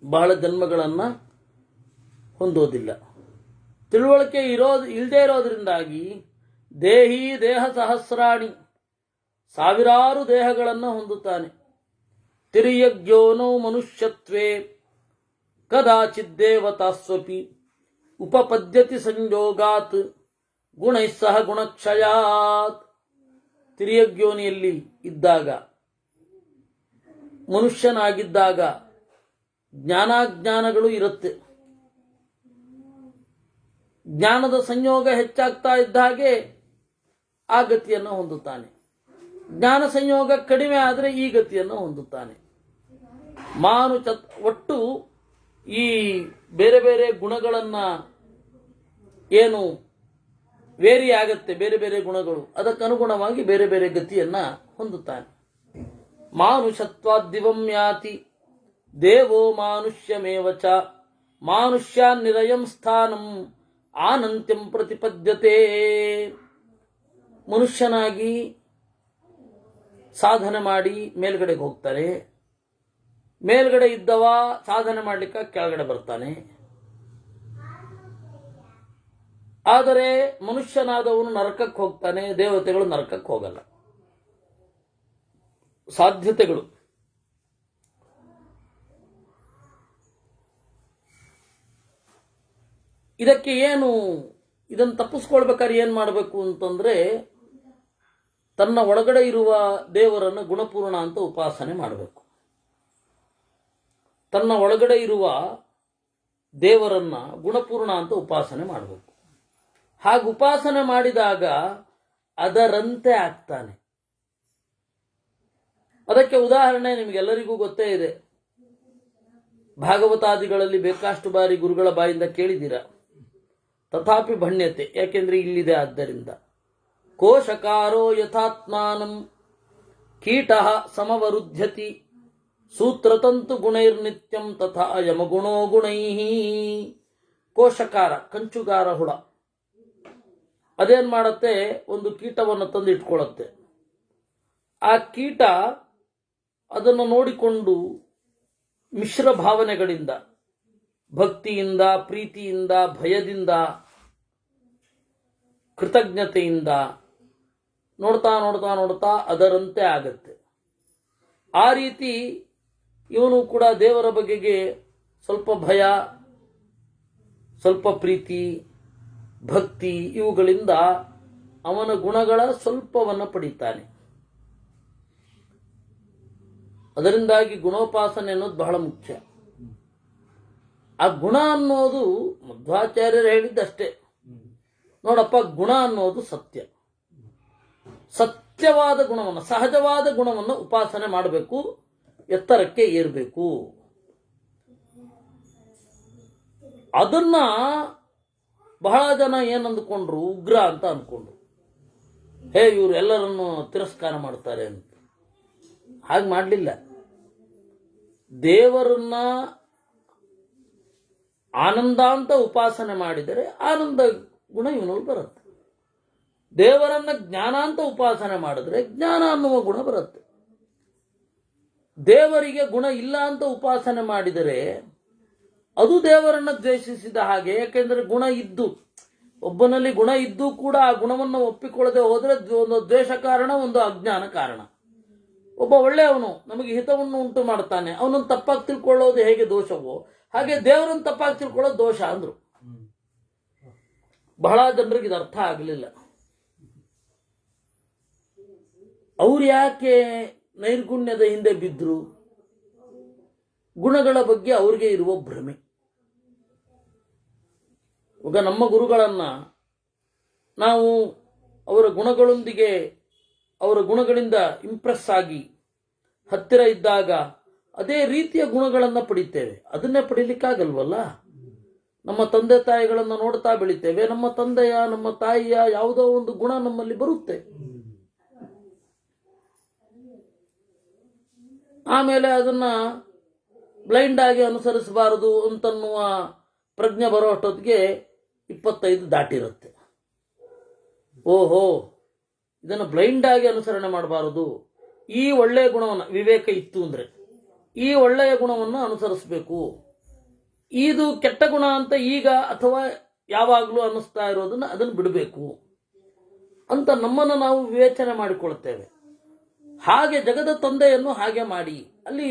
ಬಹಳ ಜನ್ಮಗಳನ್ನು ಹೊಂದೋದಿಲ್ಲ. ತಿಳುವಳಿಕೆ ಇಲ್ಲದೆ ಇರೋದ್ರಿಂದಾಗಿ ದೇಹಿ ದೇಹ ಸಹಸ್ರಾಣಿ, ಸಾವಿರಾರು ದೇಹಗಳನ್ನು ಹೊಂದುತ್ತಾನೆ. ತಿರ್ಯಜ್ಞೋನೋ ಮನುಷ್ಯತ್ವೇ ಕದಾಚಿದ್ದೇವತಾಸ್ವಪಿ ಉಪಪದ್ಯತಿ ಸಂಯೋಗಾತ್ ಗುಣೈಃ ಸಹ ಗುಣಕ್ಷಯಾತ್. ತಿರ್ಯಜ್ಞೋನಿಯಲ್ಲಿ ಇದ್ದಾಗ, ಮನುಷ್ಯನಾಗಿದ್ದಾಗ ಜ್ಞಾನಾಜ್ಞಾನಗಳು ಇರುತ್ತೆ. ಜ್ಞಾನದ ಸಂಯೋಗ ಹೆಚ್ಚಾಗ್ತಾ ಇದ್ದ ಹಾಗೆ ಆ ಗತಿಯನ್ನು ಹೊಂದುತ್ತಾನೆ. ಜ್ಞಾನ ಸಂಯೋಗ ಕಡಿಮೆ ಆದರೆ ಈ ಗತಿಯನ್ನು ಹೊಂದುತ್ತಾನೆ. ಒಟ್ಟು ಈ ಬೇರೆ ಬೇರೆ ಗುಣಗಳನ್ನು ಏನು ವೇರಿ ಆಗತ್ತೆ, ಬೇರೆ ಬೇರೆ ಗುಣಗಳು, ಅದಕ್ಕನುಗುಣವಾಗಿ ಬೇರೆ ಬೇರೆ ಗತಿಯನ್ನು ಹೊಂದುತ್ತಾನೆ. ಮಾನುಷತ್ವಾದ್ದಿವಂ ಯಾತಿ ದೇವೋ ಮಾನುಷ್ಯಮೇವ ಚ ಮಾನುಷ್ಯಾನ್ ನಿರಯಂ ಸ್ಥಾನಂ ಆನಂತ್ಯಂ ಪ್ರತಿಪದ್ಯತೆ. ಮನುಷ್ಯನಾಗಿ ಸಾಧನೆ ಮಾಡಿ ಮೇಲ್ಗಡೆಗೆ ಹೋಗ್ತಾರೆ. ಮೇಲ್ಗಡೆ ಇದ್ದವ ಸಾಧನೆ ಮಾಡಲಿಕ್ಕೆ ಕೆಳಗಡೆ ಬರ್ತಾನೆ. ಆದರೆ ಮನುಷ್ಯನಾದವನು ನರಕಕ್ಕೆ ಹೋಗ್ತಾನೆ, ದೇವತೆಗಳು ನರಕಕ್ಕೆ ಹೋಗಲ್ಲ. ಸಾಧ್ಯತೆಗಳು. ಇದಕ್ಕೆ ಇದನ್ನು ತಪ್ಪಿಸ್ಕೊಳ್ಬೇಕಾದ್ರೆ ಏನು ಮಾಡಬೇಕು ಅಂತಂದ್ರೆ, ತನ್ನ ಒಳಗಡೆ ಇರುವ ದೇವರನ್ನು ಗುಣಪೂರ್ಣ ಅಂತ ಉಪಾಸನೆ ಮಾಡಬೇಕು. ತನ್ನ ಒಳಗಡೆ ಇರುವ ದೇವರನ್ನ ಗುಣಪೂರ್ಣ ಅಂತ ಉಪಾಸನೆ ಮಾಡಬೇಕು. ಹಾಗೆ ಉಪಾಸನೆ ಮಾಡಿದಾಗ ಅದರಂತೆ ಆಗ್ತಾನೆ. ಅದಕ್ಕೆ ಉದಾಹರಣೆ ನಿಮಗೆಲ್ಲರಿಗೂ ಗೊತ್ತೇ ಇದೆ. ಭಾಗವತಾದಿಗಳಲ್ಲಿ ಬೇಕಾಷ್ಟು ಬಾರಿ ಗುರುಗಳ ಬಾಯಿಂದ ಕೇಳಿದ್ದೀರಾ. ತಥಾಪಿ ಭಣ್ಯತೆ, ಯಾಕೆಂದ್ರೆ ಇಲ್ಲಿದೆ. ಆದ್ದರಿಂದ ಕೋಶಕಾರೋ ಯಥಾತ್ಮಾನಂ ಕೀಟಃ ಸಮವರುಧ್ಯತಿ ಸೂತ್ರತಂತು ಗುಣೈರ್ನಿತ್ಯಂ ತಥಾ ಯಮಗುಣೋ ಗುಣೈಃ. ಕೋಶಕಾರ, ಕಂಚುಗಾರ ಹುಳ, ಅದೇನ್ ಮಾಡತ್ತೆ, ಒಂದು ಕೀಟವನ್ನು ತಂದು ಇಟ್ಕೊಳ್ಳುತ್ತೆ. ಆ ಕೀಟ ಅದನ್ನು ನೋಡಿಕೊಂಡು ಮಿಶ್ರ ಭಾವನೆಗಳಿಂದ, ಭಕ್ತಿಯಿಂದ, ಪ್ರೀತಿಯಿಂದ, ಭಯದಿಂದ, ಕೃತಜ್ಞತೆಯಿಂದ ನೋಡ್ತಾ ನೋಡ್ತಾ ನೋಡ್ತಾ ಅದರಂತೆ ಆಗತ್ತೆ. ಆ ರೀತಿ ಇವನು ಕೂಡ ದೇವರ ಬಗೆಗೆ ಸ್ವಲ್ಪ ಭಯ, ಸ್ವಲ್ಪ ಪ್ರೀತಿ, ಭಕ್ತಿ, ಇವುಗಳಿಂದ ಅವನ ಗುಣಗಳ ಸ್ವಲ್ಪವನ್ನು ಪಡೀತಾನೆ. ಅದರಿಂದಾಗಿ ಗುಣೋಪಾಸನೆ ಅನ್ನೋದು ಬಹಳ ಮುಖ್ಯ. ಆ ಗುಣ ಅನ್ನೋದು ಮಧ್ವಾಚಾರ್ಯರು ಹೇಳಿದ್ದಷ್ಟೇ. ನೋಡಪ್ಪ, ಗುಣ ಅನ್ನೋದು ಸತ್ಯ. ಸತ್ಯವಾದ ಗುಣವನ್ನು, ಸಹಜವಾದ ಗುಣವನ್ನು ಉಪಾಸನೆ ಮಾಡಬೇಕು, ಎತ್ತರಕ್ಕೆ ಏರಬೇಕು. ಅದನ್ನ ಬಹಳ ಜನ ಏನಂದುಕೊಂಡ್ರು, ಉಗ್ರ ಅಂತ ಅಂದ್ಕೊಂಡ್ರು. ಇವರು ಎಲ್ಲರನ್ನು ತಿರಸ್ಕಾರ ಮಾಡ್ತಾರೆ ಅಂತ. ಹಾಗೆ ಮಾಡಲಿಲ್ಲ. ದೇವರನ್ನ ಆನಂದ ಅಂತ ಉಪಾಸನೆ ಮಾಡಿದರೆ ಆನಂದ ಗುಣ ಇವನಲ್ಲಿ ಬರುತ್ತೆ. ದೇವರನ್ನ ಜ್ಞಾನ ಅಂತ ಉಪಾಸನೆ ಮಾಡಿದ್ರೆ ಜ್ಞಾನ ಅನ್ನುವ ಗುಣ ಬರುತ್ತೆ. ದೇವರಿಗೆ ಗುಣ ಇಲ್ಲ ಅಂತ ಉಪಾಸನೆ ಮಾಡಿದರೆ ಅದು ದೇವರನ್ನ ದ್ವೇಷಿಸಿದ ಹಾಗೆ. ಯಾಕೆಂದ್ರೆ ಗುಣ ಇದ್ದು, ಒಬ್ಬನಲ್ಲಿ ಗುಣ ಇದ್ದು ಕೂಡ ಆ ಗುಣವನ್ನು ಒಪ್ಪಿಕೊಳ್ಳದೆ ಹೋದ್ರೆ ಒಂದು ದ್ವೇಷ ಕಾರಣ, ಒಂದು ಅಜ್ಞಾನ ಕಾರಣ. ಒಬ್ಬ ಒಳ್ಳೆಯವನು ನಮಗೆ ಹಿತವನ್ನು ಉಂಟು ಮಾಡ್ತಾನೆ, ಅವನನ್ನು ತಪ್ಪಾಗಿ ತಿಳ್ಕೊಳ್ಳೋದು ಹೇಗೆ ದೋಷವೋ ಹಾಗೆ ದೇವರನ್ನು ತಪ್ಪಾಗಿ ತಿಳ್ಕೊಳ್ಳೋದು ದೋಷ ಅಂದ್ರು. ಬಹಳ ಜನರಿಗೆ ಇದು ಅರ್ಥ ಆಗಲಿಲ್ಲ. ಅವ್ರು ಯಾಕೆ ನೈರ್ಗುಣ್ಯದ ಹಿಂದೆ ಬಿದ್ರು? ಗುಣಗಳ ಬಗ್ಗೆ ಅವ್ರಿಗೆ ಇರುವ ಭ್ರಮೆ. ಈಗ ನಮ್ಮ ಗುರುಗಳನ್ನು ನಾವು ಅವರ ಗುಣಗಳೊಂದಿಗೆ ಅವರ ಗುಣಗಳಿಂದ ಇಂಪ್ರೆಸ್ ಆಗಿ ಹತ್ತಿರ ಇದ್ದಾಗ ಅದೇ ರೀತಿಯ ಗುಣಗಳನ್ನು ಪಡಿತೇವೆ. ಅದನ್ನೇ ಪಡಿಲಿಕ್ಕಾಗಲ್ವಲ್ಲ. ನಮ್ಮ ತಂದೆ ತಾಯಿಗಳನ್ನು ನೋಡ್ತಾ ಬೆಳಿತೇವೆ. ನಮ್ಮ ತಂದೆಯ ನಮ್ಮ ತಾಯಿಯ ಯಾವುದೋ ಒಂದು ಗುಣ ನಮ್ಮಲ್ಲಿ ಬರುತ್ತೆ. ಆಮೇಲೆ ಅದನ್ನ ಬ್ಲೈಂಡ್ ಆಗಿ ಅನುಸರಿಸಬಾರದು ಅಂತನ್ನುವ ಪ್ರಜ್ಞೆ ಬರೋ ಅಷ್ಟೊತ್ತಿಗೆ 25 ದಾಟಿರುತ್ತೆ. ಓಹೋ, ಇದನ್ನು ಬ್ಲೈಂಡ್ ಆಗಿ ಅನುಸರಣೆ ಮಾಡಬಾರದು. ಈ ಒಳ್ಳೆಯ ಗುಣವನ್ನು, ವಿವೇಕ ಇತ್ತು ಅಂದ್ರೆ ಈ ಒಳ್ಳೆಯ ಗುಣವನ್ನು ಅನುಸರಿಸಬೇಕು. ಇದು ಕೆಟ್ಟ ಗುಣ ಅಂತ ಈಗ ಅಥವಾ ಯಾವಾಗಲೂ ಅನ್ನಿಸ್ತಾ ಇರೋದನ್ನ ಅದನ್ನು ಬಿಡಬೇಕು ಅಂತ ನಮ್ಮನ್ನು ನಾವು ವಿವೇಚನೆ ಮಾಡಿಕೊಳ್ತೇವೆ. ಹಾಗೆ ಜಗದ ತಂದೆಯನ್ನು ಹಾಗೆ ಮಾಡಿ ಅಲ್ಲಿ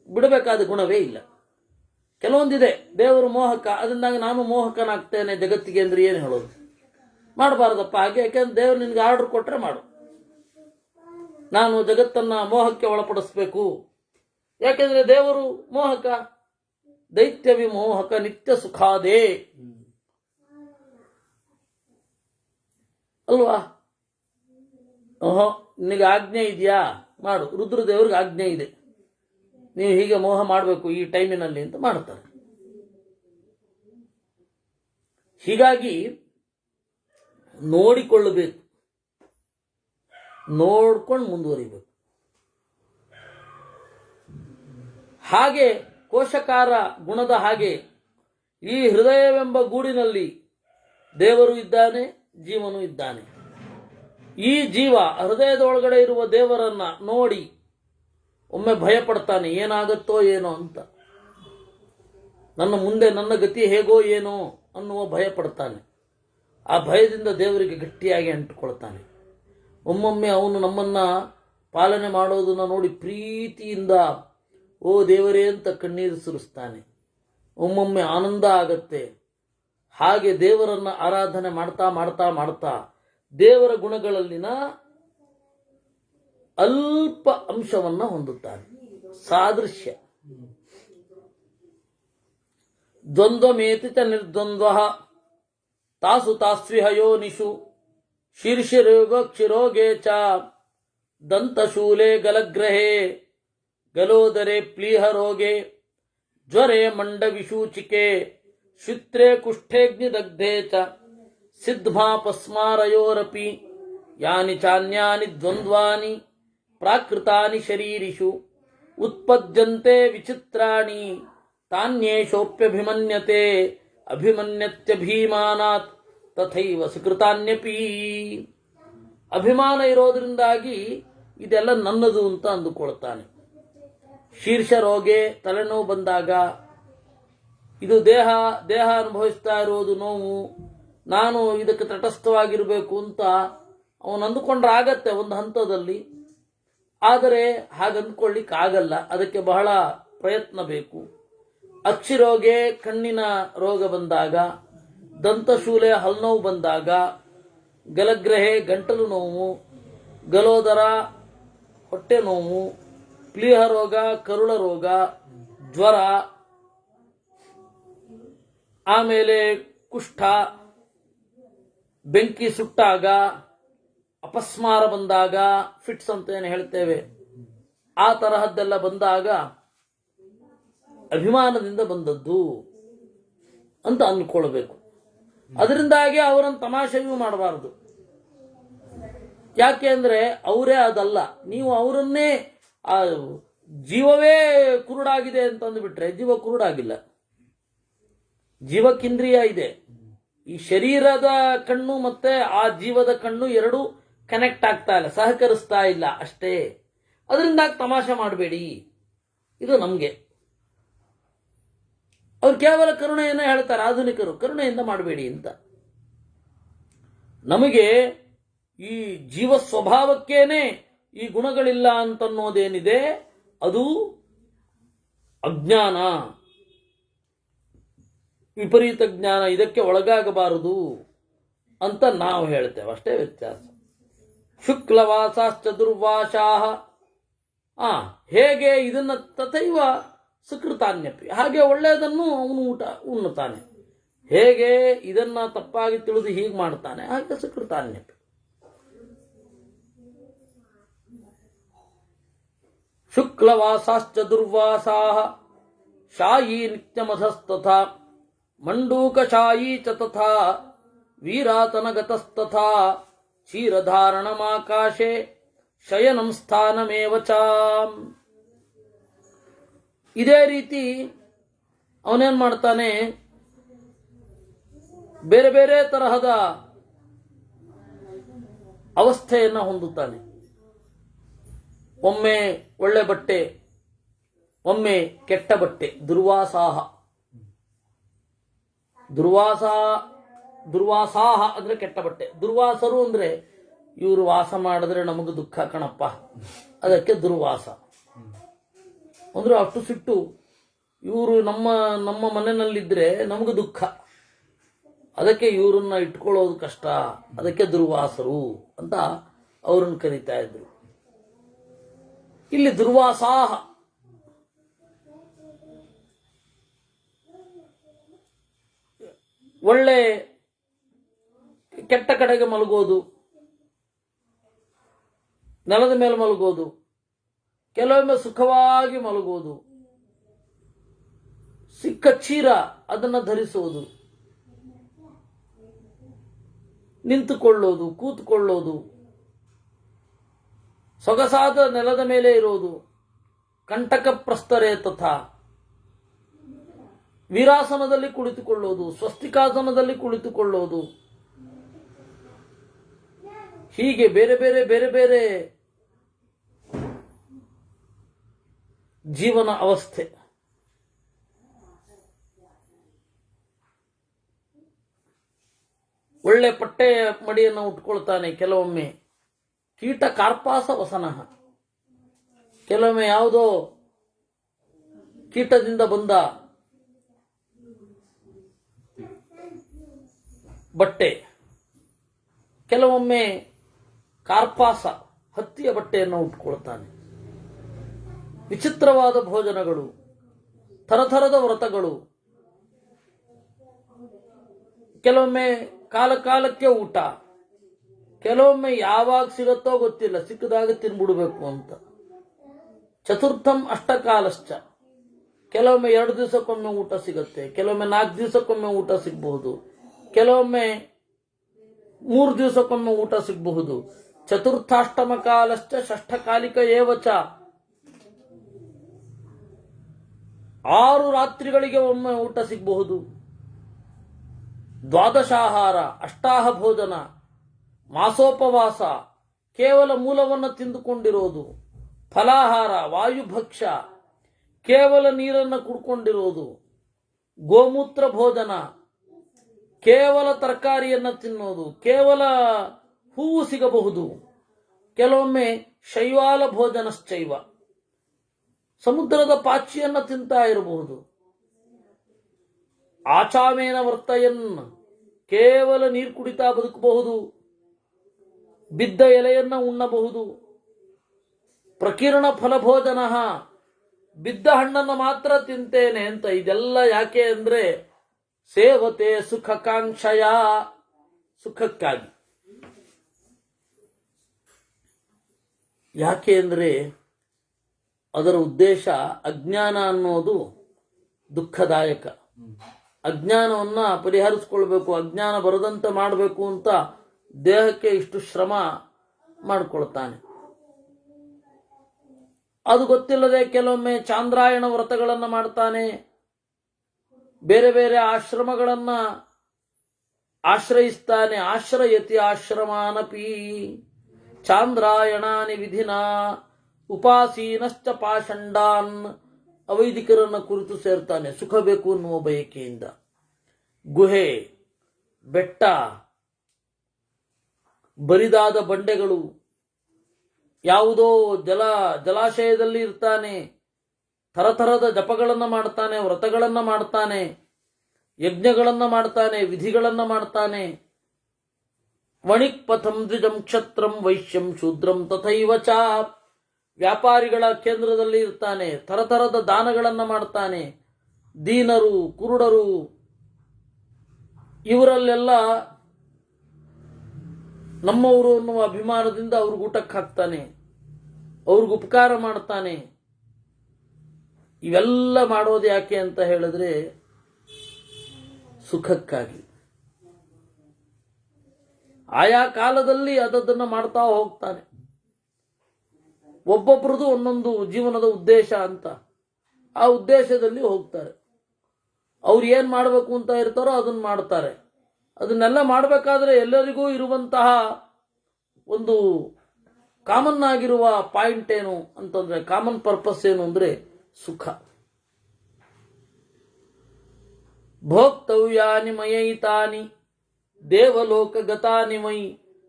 ಬಿಡಬೇಕಾದ ಗುಣವೇ ಇಲ್ಲ. ಕೆಲವೊಂದಿದೆ, ದೇವರು ಮೋಹಕ, ಅದರಿಂದಾಗಿ ನಾನು ಮೋಹಕನಾಗ್ತೇನೆ ಜಗತ್ತಿಗೆ ಅಂದ್ರೆ ಏನು ಹೇಳೋದು? ಮಾಡಬಾರ್ದಪ್ಪ ಹಾಗೆ. ಯಾಕೆಂದ್ರೆ ದೇವರು ನಿನ್ಗೆ ಆರ್ಡರ್ ಕೊಟ್ರೆ ಮಾಡು. ನಾನು ಜಗತ್ತನ್ನ ಮೋಹಕ್ಕೆ ಒಳಪಡಿಸ್ಬೇಕು. ಯಾಕೆಂದ್ರೆ ದೇವರು ಮೋಹಕ, ದೈತ್ಯ ವಿಮೋಹಕ ನಿತ್ಯ ಸುಖಾದೇ ಅಲ್ವಾ? ಓಹೋ, ನಿನಗೆ ಆಜ್ಞೆ ಇದೆಯಾ, ಮಾಡು. ರುದ್ರದೇವ್ರಿಗೆ ಆಜ್ಞೆ ಇದೆ, ನೀವು ಹೀಗೆ ಮೋಹ ಮಾಡಬೇಕು ಈ ಟೈಮಿನಲ್ಲಿ ಅಂತ ಮಾಡ್ತಾರೆ. ಹೀಗಾಗಿ ನೋಡಿಕೊಳ್ಳಬೇಕು, ನೋಡ್ಕೊಂಡು ಮುಂದುವರಿಬೇಕು. ಹಾಗೆ ಕೋಶಕಾರ ಗುಣದ ಹಾಗೆ ಈ ಹೃದಯವೆಂಬ ಗೂಡಿನಲ್ಲಿ ದೇವರು ಇದ್ದಾನೆ, ಜೀವನು ಇದ್ದಾನೆ. ಈ ಜೀವ ಹೃದಯದೊಳಗಡೆ ಇರುವ ದೇವರನ್ನ ನೋಡಿ ಒಮ್ಮೆ ಭಯ ಪಡ್ತಾನೆ, ಏನಾಗತ್ತೋ ಏನೋ ಅಂತ. ನನ್ನ ಮುಂದೆ ನನ್ನ ಗತಿ ಹೇಗೋ ಏನೋ ಅನ್ನುವ ಭಯ ಪಡ್ತಾನೆ. ಆ ಭಯದಿಂದ ದೇವರಿಗೆ ಗಟ್ಟಿಯಾಗಿ ಅಂಟುಕೊಳ್ತಾನೆ. ಒಮ್ಮೊಮ್ಮೆ ಅವನು ನಮ್ಮನ್ನ ಪಾಲನೆ ಮಾಡೋದನ್ನ ನೋಡಿ ಪ್ರೀತಿಯಿಂದ ಓ ದೇವರೇ ಅಂತ ಕಣ್ಣೀರು ಸುರಿಸ್ತಾನೆ. ಒಮ್ಮೊಮ್ಮೆ ಆನಂದ ಆಗತ್ತೆ. ಹಾಗೆ ದೇವರನ್ನ ಆರಾಧನೆ ಮಾಡ್ತಾ ಮಾಡ್ತಾ ಮಾಡ್ತಾ ದೇವರ ಗುಣಗಳಲ್ಲಿನ ಅಲ್ಪ ಅಂಶವನ್ನ ಹೊಂದುತ್ತಾನೆ. ಸಾದೃಶ್ಯ ದ್ವಂದ್ವಮೇತಿ ಚ ನಿರ್ದ್ವಂದ್ವ ತಾಸು ತಾಸ್ವಿಹ ಯೋನಿಷು ಶೀರ್ಷರೋಗ ಕ್ಷಿರೋಗೇ ಚ ದಂತಶೂಲೆ ಗಲಗ್ರಹೇ ಗಲೋದರೆ ಪ್ಲೀಹರೋಗೆ ಜ್ವರೆ ಮಂಡವಿಷೂಚಿಕೆ ಶುತ್ರೆ ಕುಷ್ಠೇಗ್ನಿದಗ್ಧೇ ಚ ಸಿದ್ಧಾ ಪಸ್ಮಾರಯೋರಪಿ ಯಾನಿ ಚಾನ್ಯಾನಿ ದ್ವಂದ್ವಾನಿ ಪ್ರಾಕೃತಾನಿ ಶರೀರಿಷು ಉತ್ಪದ್ಯಂತೆ ವಿಚಿತ್ರಾಣಿ ತಾನ್ಯೇಷೋಪ್ಯಭಿಮನ್ಯತೆ ಅಭಿಮನ್ಯತ್ಯಭಿಮಾನಾತ್ ತಥೈವ ಸುಕೃತಾನ್ಯಪಿ. ಅಭಿಮಾನ ಇರೋದ್ರಿಂದಾಗಿ ಇದೆಲ್ಲ ನನ್ನದು ಅಂತ ಅಂದುಕೊಳ್ತಾನೆ. ಶೀರ್ಷ ರೋಗೆ, ತಲೆನೋವು ಬಂದಾಗ ಇದು ದೇಹ ಅನುಭವಿಸ್ತಾ ಇರೋದು ನೋವು, ನಾನು ಇದಕ್ಕೆ ತಟಸ್ಥವಾಗಿರಬೇಕು ಅಂತ ಅವನು ಅಂದುಕೊಂಡ್ರೆ ಆಗತ್ತೆ ಒಂದು ಹಂತದಲ್ಲಿ. ಆದರೆ ಹಾಗಂದ್ಕೊಳ್ಳಿಕ್ಕೆ ಆಗಲ್ಲ, ಅದಕ್ಕೆ ಬಹಳ ಪ್ರಯತ್ನ ಬೇಕು. ಅಕ್ಷಿರೋಗೆ, ಕಣ್ಣಿನ ರೋಗ ಬಂದಾಗ, ದಂತಶೂಲೆ ಹಲ್ನೋವು ಬಂದಾಗ, ಗಲಗ್ರಹೆ ಗಂಟಲು ನೋವು, ಗಲೋದರ ಹೊಟ್ಟೆ ನೋವು, ಪ್ಲೀಹ ರೋಗ ಕರುಳ ರೋಗ, ಜ್ವರ, ಆಮೇಲೆ ಕುಷ್ಠ, ಬೆಂಕಿ ಸುಟ್ಟಾಗ, ಅಪಸ್ಮಾರ ಬಂದಾಗ, ಫಿಟ್ಸ್ ಅಂತ ಏನು ಹೇಳ್ತೇವೆ, ಆ ತರಹದ್ದೆಲ್ಲ ಬಂದಾಗ ಅಭಿಮಾನದಿಂದ ಬಂದದ್ದು ಅಂತ ಅಂದ್ಕೊಳ್ಬೇಕು. ಅದರಿಂದಾಗಿ ಅವರನ್ನು ತಮಾಷೆಯೂ ಮಾಡಬಾರದು. ಯಾಕೆ ಅಂದ್ರೆ ಅವರೇ ಅದಲ್ಲ, ನೀವು ಅವರನ್ನೇ ಆ ಜೀವವೇ ಕುರುಡಾಗಿದೆ ಅಂತಂದುಬಿಟ್ರೆ ಜೀವ ಕುರುಡಾಗಿಲ್ಲ. ಜೀವಕ್ಕಿಂದ್ರಿಯ ಇದೆ. ಈ ಶರೀರದ ಕಣ್ಣು ಮತ್ತೆ ಆ ಜೀವದ ಕಣ್ಣು ಎರಡು ಕನೆಕ್ಟ್ ಆಗ್ತಾ ಇಲ್ಲ, ಸಹಕರಿಸ್ತಾ ಇಲ್ಲ ಅಷ್ಟೇ. ಅದರಿಂದಾಗಿ ತಮಾಷೆ ಮಾಡಬೇಡಿ. ಇದು ನಮಗೆ ಅವ್ರು ಕೇವಲ ಕರುಣೆಯನ್ನ ಹೇಳ್ತಾರೆ, ಆಧುನಿಕರು ಕರುಣೆಯಿಂದ ಮಾಡಬೇಡಿ ಅಂತ. ನಮಗೆ ಈ ಜೀವ ಸ್ವಭಾವಕ್ಕೇನೆ ಈ ಗುಣಗಳಿಲ್ಲ ಅಂತನ್ನೋದೇನಿದೆ ಅದು ಅಜ್ಞಾನ, ವಿಪರೀತ ಜ್ಞಾನ. ಇದಕ್ಕೆ ಒಳಗಾಗಬಾರದು ಅಂತ ನಾವು ಹೇಳ್ತೇವೆ, ಅಷ್ಟೇ ವ್ಯತ್ಯಾಸ. ಶುಕ್ಲವಾಸಾಶ್ಚ ದುರ್ವಾಸಾಹ, ಹೇಗೆ ಇದನ್ನ ತಥೈವ ಸುಕೃತಾನ್ಯಪಿ, ಹಾಗೆ ಒಳ್ಳೆಯದನ್ನು ಅವನು ಉಣ್ಣುತ್ತಾನೆ. ಹೇಗೆ ಇದನ್ನ ತಪ್ಪಾಗಿ ತಿಳಿದು ಹೀಗೆ ಮಾಡ್ತಾನೆ ಹಾಗೆ ಸುಕೃತಾನ್ಯಪಿ. ಶುಕ್ಲವಾಸಾಶ್ಚ ದುರ್ವಾಸಾಃ ಶಾಯೀ ನಿತ್ಯಮಧಸ್ತಥಾ ಮಂಡೂಕಶಾಯೀ ಚ ತಥಾ ವೀರಾತನಗತಸ್ತಥಾ ಕ್ಷೀರಧಾರಣಮಾಕಾಶೆ ಶಯನಂ ಸ್ಥಾನಮೇವ ಚ. ಇದೇ ರೀತಿ ಅವನೇನ್ ಮಾಡ್ತಾನೆ, ಬೇರೆ ಬೇರೆ ತರಹದ ಅವಸ್ಥೆಯನ್ನು ಹೊಂದುತ್ತಾನೆ. ಒಮ್ಮೆ ಒಳ್ಳೆ ಬಟ್ಟೆ, ಒಮ್ಮೆ ಕೆಟ್ಟ ಬಟ್ಟೆ. ದುರ್ವಾಸಾಹ ಅಂದ್ರೆ ಕೆಟ್ಟ ಬಟ್ಟೆ. ದುರ್ವಾಸರು ಅಂದ್ರೆ ಇವರು ವಾಸ ಮಾಡಿದ್ರೆ ನಮಗೆ ದುಃಖ ಕಣಪ್ಪ, ಅದಕ್ಕೆ ದುರ್ವಾಸ ಅಂದ್ರೆ ಅಷ್ಟು ಸಿಟ್ಟು. ಇವರು ನಮ್ಮ ಮನೆಯಲ್ಲಿದ್ರೆ ನಮಗೆ ದುಃಖ, ಅದಕ್ಕೆ ಇವರನ್ನ ಇಟ್ಕೊಳ್ಳೋದು ಕಷ್ಟ, ಅದಕ್ಕೆ ದುರ್ವಾಸರು ಅಂತ ಅವರನ್ನು ಕರೀತಾ ಇದ್ರು. ಇಲ್ಲಿ ದುರ್ವಾಸಾಹ ಒಳ್ಳೆ ಕೆಟ್ಟ ಕಡೆಗೆ ಮಲಗೋದು, ನೆಲದ ಮೇಲೆ ಮಲಗೋದು, ಕೆಲವೊಮ್ಮೆ ಸುಖವಾಗಿ ಮಲಗೋದು, ಸಿಕ್ಕ ಚೀರ ಅದನ್ನು ಧರಿಸುವುದು, ನಿಂತುಕೊಳ್ಳೋದು, ಕೂತುಕೊಳ್ಳೋದು, ಸೊಗಸಾದ ನೆಲದ ಮೇಲೆ ಇರೋದು, ಕಂಟಕ ಪ್ರಸ್ತರೇ ತಥಾ ವೀರಾಸನದಲ್ಲಿ ಕುಳಿತುಕೊಳ್ಳೋದು, ಸ್ವಸ್ತಿಕಾಸನದಲ್ಲಿ ಕುಳಿತುಕೊಳ್ಳೋದು, ಹೀಗೆ ಬೇರೆ ಬೇರೆ ಬೇರೆ ಬೇರೆ ಜೀವನ ಅವಸ್ಥೆ. ಒಳ್ಳೆ ಪಟ್ಟೆ ಮಡಿಯನ್ನು ಉಟ್ಕೊಳ್ತಾನೆ, ಕೆಲವೊಮ್ಮೆ ಕೀಟ ಕಾರ್ಪಾಸ ವಸನಃ, ಕೆಲವೊಮ್ಮೆ ಯಾವುದೋ ಕೀಟದಿಂದ ಬಂದ ಬಟ್ಟೆ, ಕೆಲವೊಮ್ಮೆ ಕಾರ್ಪಾಸ ಹತ್ತಿಯ ಬಟ್ಟೆಯನ್ನು ಉಟ್ಕೊಳ್ತಾನೆ. ವಿಚಿತ್ರವಾದ ಭೋಜನಗಳು, ಥರಥರದ ವ್ರತಗಳು, ಕೆಲವೊಮ್ಮೆ ಕಾಲ ಕಾಲಕ್ಕೆ ಊಟ, ಕೆಲವೊಮ್ಮೆ ಯಾವಾಗ ಸಿಗತ್ತೋ ಗೊತ್ತಿಲ್ಲ, ಸಿಕ್ಕದಾಗ ತಿನ್ಬಿಡ್ಬೇಕು ಅಂತ. ಚತುರ್ಥಂ ಅಷ್ಟಕಾಲಶ್ಚ, ಕೆಲವೊಮ್ಮೆ 2 ದಿವಸಕ್ಕೊಮ್ಮೆ ಊಟ ಸಿಗುತ್ತೆ, ಕೆಲವೊಮ್ಮೆ 4 ದಿವಸಕ್ಕೊಮ್ಮೆ ಊಟ ಸಿಗಬಹುದು, ಕೆಲವೊಮ್ಮೆ 3 ದಿವಸಕ್ಕೊಮ್ಮೆ ಊಟ ಸಿಗಬಹುದು. ಚತುರ್ಥಾಷ್ಟಮ ಕಾಲಶ್ಚ ಷಷ್ಠಕಾಲಿಕ ಏವಚ, 6 ರಾತ್ರಿಗಳಿಗೆ ಒಮ್ಮೆ ಊಟ ಸಿಗಬಹುದು. ದ್ವಾದಶಾಹಾರ, ಅಷ್ಟಾಹ ಭೋಜನ, ಮಾಸೋಪವಾಸ, ಕೇವಲ ಮೂಲವನ್ನು ತಿಂದುಕೊಂಡಿರೋದು, ಫಲಾಹಾರ, ವಾಯುಭಕ್ಷ್ಯ, ಕೇವಲ ನೀರನ್ನು ಕುಡ್ಕೊಂಡಿರೋದು, ಗೋಮೂತ್ರ ಭೋಜನ, ಕೇವಲ ತರಕಾರಿಯನ್ನು ತಿನ್ನೋದು, ಕೇವಲ ಹೂವು ಸಿಗಬಹುದು, ಕೆಲವೊಮ್ಮೆ ಶೈವಾಲ ಭೋಜನಶ್ಚೈವ, ಸಮುದ್ರದ ಪಾಚಿಯನ್ನು ತಿಂತಾ ಇರಬಹುದು. ಆಚಾಮೇನ ವರ್ತಯನ್, ಕೇವಲ ನೀರು ಕುಡಿತಾ ಬದುಕಬಹುದು, ಬಿದ್ದ ಎಲೆಯನ್ನ ಉಣ್ಣಬಹುದು. ಪ್ರಕಿರಣ ಫಲಭೋಜನ, ಬಿದ್ದ ಹಣ್ಣನ್ನು ಮಾತ್ರ ತಿಂತೇನೆ ಅಂತ. ಇದೆಲ್ಲ ಯಾಕೆ ಅಂದ್ರೆ ಸೇವತೆ ಸುಖಕಾಂಕ್ಷಯ, ಸುಖಕ್ಕಾಗಿ. ಯಾಕೆ ಅಂದ್ರೆ ಅದರ ಉದ್ದೇಶ ಅಜ್ಞಾನ ಅನ್ನೋದು ದುಃಖದಾಯಕ. ಅಜ್ಞಾನವನ್ನ ಪರಿಹರಿಸ್ಕೊಳ್ಬೇಕು, ಅಜ್ಞಾನ ಬರದಂತೆ ಮಾಡಬೇಕು ಅಂತ ದೇಹಕ್ಕೆ ಇಷ್ಟು ಶ್ರಮ ಮಾಡಿಕೊಳ್ತಾನೆ. ಅದು ಗೊತ್ತಿಲ್ಲದೆ ಕೆಲವೊಮ್ಮೆ ಚಾಂದ್ರಾಯಣ ವ್ರತಗಳನ್ನು ಮಾಡ್ತಾನೆ, ಬೇರೆ ಬೇರೆ ಆಶ್ರಮಗಳನ್ನ ಆಶ್ರಯಿಸ್ತಾನೆ. ಆಶ್ರಯತಿ ಆಶ್ರಮಾನಪಿ ಚಾಂದ್ರಾಯಣಾನಿ ವಿಧಿನ ಉಪಾಸೀನಶ್ಚ ಪಾಷಂಡಾನ್, ಅವೈದಿಕರನ್ನ ಕುರಿತು ಸೇರ್ತಾನೆ ಸುಖ ಬೇಕು ಅನ್ನುವ ಬಯಕೆಯಿಂದ. ಗುಹೆ, ಬೆಟ್ಟ, ಬರಿದಾದ ಬಂಡೆಗಳು, ಯಾವುದೋ ಜಲಾಶಯದಲ್ಲಿ ಇರ್ತಾನೆ, ಥರಥರದ ಜಪಗಳನ್ನು ಮಾಡ್ತಾನೆ, ವ್ರತಗಳನ್ನು ಮಾಡ್ತಾನೆ, ಯಜ್ಞಗಳನ್ನು ಮಾಡ್ತಾನೆ, ವಿಧಿಗಳನ್ನು ಮಾಡ್ತಾನೆ. ವಣಿಕ್ ಪಥಂ ದ್ವಿಜಂ ಕ್ಷತ್ರಂ ವೈಶ್ಯಂ ಶೂದ್ರಂ ತಥೈವ ಚ, ವ್ಯಾಪಾರಿಗಳ ಕೇಂದ್ರದಲ್ಲಿ ಇರ್ತಾನೆ, ಥರಥರದ ದಾನಗಳನ್ನು ಮಾಡ್ತಾನೆ. ದೀನರು, ಕುರುಡರು, ಇವರಲ್ಲೆಲ್ಲ ನಮ್ಮವರು ಅನ್ನುವ ಅಭಿಮಾನದಿಂದ ಅವ್ರಿಗೆ ಊಟಕ್ಕೆ ಹಾಕ್ತಾನೆ, ಅವ್ರಿಗೆ ಉಪಕಾರ ಮಾಡ್ತಾನೆ. ಇವೆಲ್ಲ ಮಾಡೋದು ಯಾಕೆ ಅಂತ ಹೇಳಿದ್ರೆ ಸುಖಕ್ಕಾಗಿ. ಆಯಾ ಕಾಲದಲ್ಲಿ ಅದನ್ನು ಮಾಡ್ತಾ ಹೋಗ್ತಾನೆ. ಒಬ್ಬೊಬ್ರದ್ದು ಒಂದೊಂದು ಜೀವನದ ಉದ್ದೇಶ ಅಂತ, ಆ ಉದ್ದೇಶದಲ್ಲಿ ಹೋಗ್ತಾರೆ. ಅವ್ರು ಏನ್ ಮಾಡಬೇಕು ಅಂತ ಇರ್ತಾರೋ ಅದನ್ನ ಮಾಡ್ತಾರೆ. ಅದನ್ನೆಲ್ಲ ಮಾಡಬೇಕಾದ್ರೆ ಎಲ್ಲರಿಗೂ ಇರುವಂತಹ ಒಂದು ಕಾಮನ್ ಆಗಿರುವ ಪಾಯಿಂಟ್ ಏನು ಅಂತಂದ್ರೆ, ಕಾಮನ್ ಪರ್ಪಸ್ ಏನು ಅಂದ್ರೆ ಸುಖ. ಭೋಕ್ತವ್ಯಾನಿ ಮಯೈತಾನಿ ದೇವಲೋಕ ಗತಾನಿ ಮೈ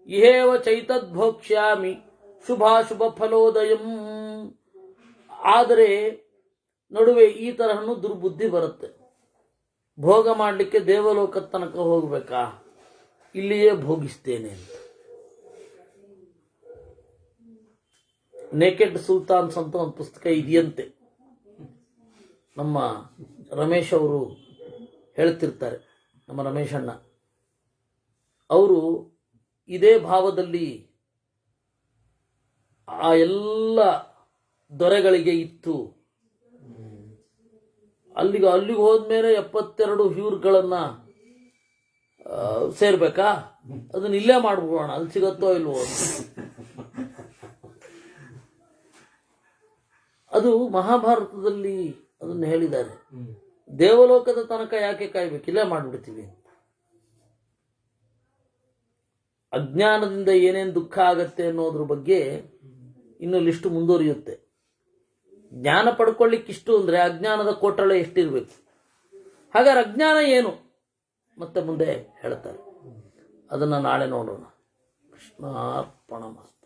ಇಹೇವ ಚೈತದ್ ಭೋಕ್ಷ್ಯಾಮಿ ಶುಭಾಶುಭ ಫಲೋದಯಂ. ಆದರೆ ನಡುವೆ ಈ ತರಹನು ದುರ್ಬುದ್ಧಿ ಬರುತ್ತೆ. ಭೋಗ ಮಾಡಲಿಕ್ಕೆ ದೇವಲೋಕದ ತನಕ ಹೋಗ್ಬೇಕಾ, ಇಲ್ಲಿಯೇ ಭೋಗಿಸ್ತೇನೆ ಅಂತ. ನೇಕೆಡ್ ಸುಲ್ತಾನ್ಸ್ ಅಂತ ಒಂದು ಪುಸ್ತಕ ಇದೆಯಂತೆ. ನಮ್ಮ ರಮೇಶ್ ಅವರು ಹೇಳ್ತಿರ್ತಾರೆ, ನಮ್ಮ ರಮೇಶ್ ಅಣ್ಣ ಅವರು ಇದೇ ಭಾವದಲ್ಲಿ ಆ ಎಲ್ಲ ದೊರೆಗಳಿಗೆ ಇತ್ತು. ಅಲ್ಲಿಗೆ ಹೋದ್ಮೇಲೆ 72 ಹ್ಯೂರ್ಗಳನ್ನ ಸೇರ್ಬೇಕಾ, ಅದನ್ನ ಇಲ್ಲೇ ಮಾಡ್ಬಿಡೋಣ, ಅಲ್ಲಿ ಸಿಗತ್ತೋ ಇಲ್ವೋ. ಅದು ಮಹಾಭಾರತದಲ್ಲಿ ಅದನ್ನು ಹೇಳಿದ್ದಾರೆ. ದೇವಲೋಕದ ತನಕ ಯಾಕೆ ಕಾಯ್ಬೇಕು, ಇಲ್ಲೇ ಮಾಡ್ಬಿಡ್ತೀವಿ. ಅಜ್ಞಾನದಿಂದ ಏನೇನು ದುಃಖ ಆಗತ್ತೆ ಅನ್ನೋದ್ರ ಬಗ್ಗೆ ಇನ್ನು ಲಿಸ್ಟ್ ಮುಂದುವರಿಯುತ್ತೆ. ಜ್ಞಾನ ಪಡ್ಕೊಳ್ಳಿಕ್ಕಿಷ್ಟು ಅಂದ್ರೆ ಅಜ್ಞಾನದ ಕೋಟಳೆ ಎಷ್ಟಿರ್ಬೇಕು. ಹಾಗಾದ್ರೆ ಅಜ್ಞಾನ ಏನು ಮತ್ತೆ ಮುಂದೆ ಹೇಳ್ತಾರೆ, ಅದನ್ನ ನಾಳೆ ನೋಡೋಣ. ಕೃಷ್ಣಾರ್ಪಣಮಸ್ತು.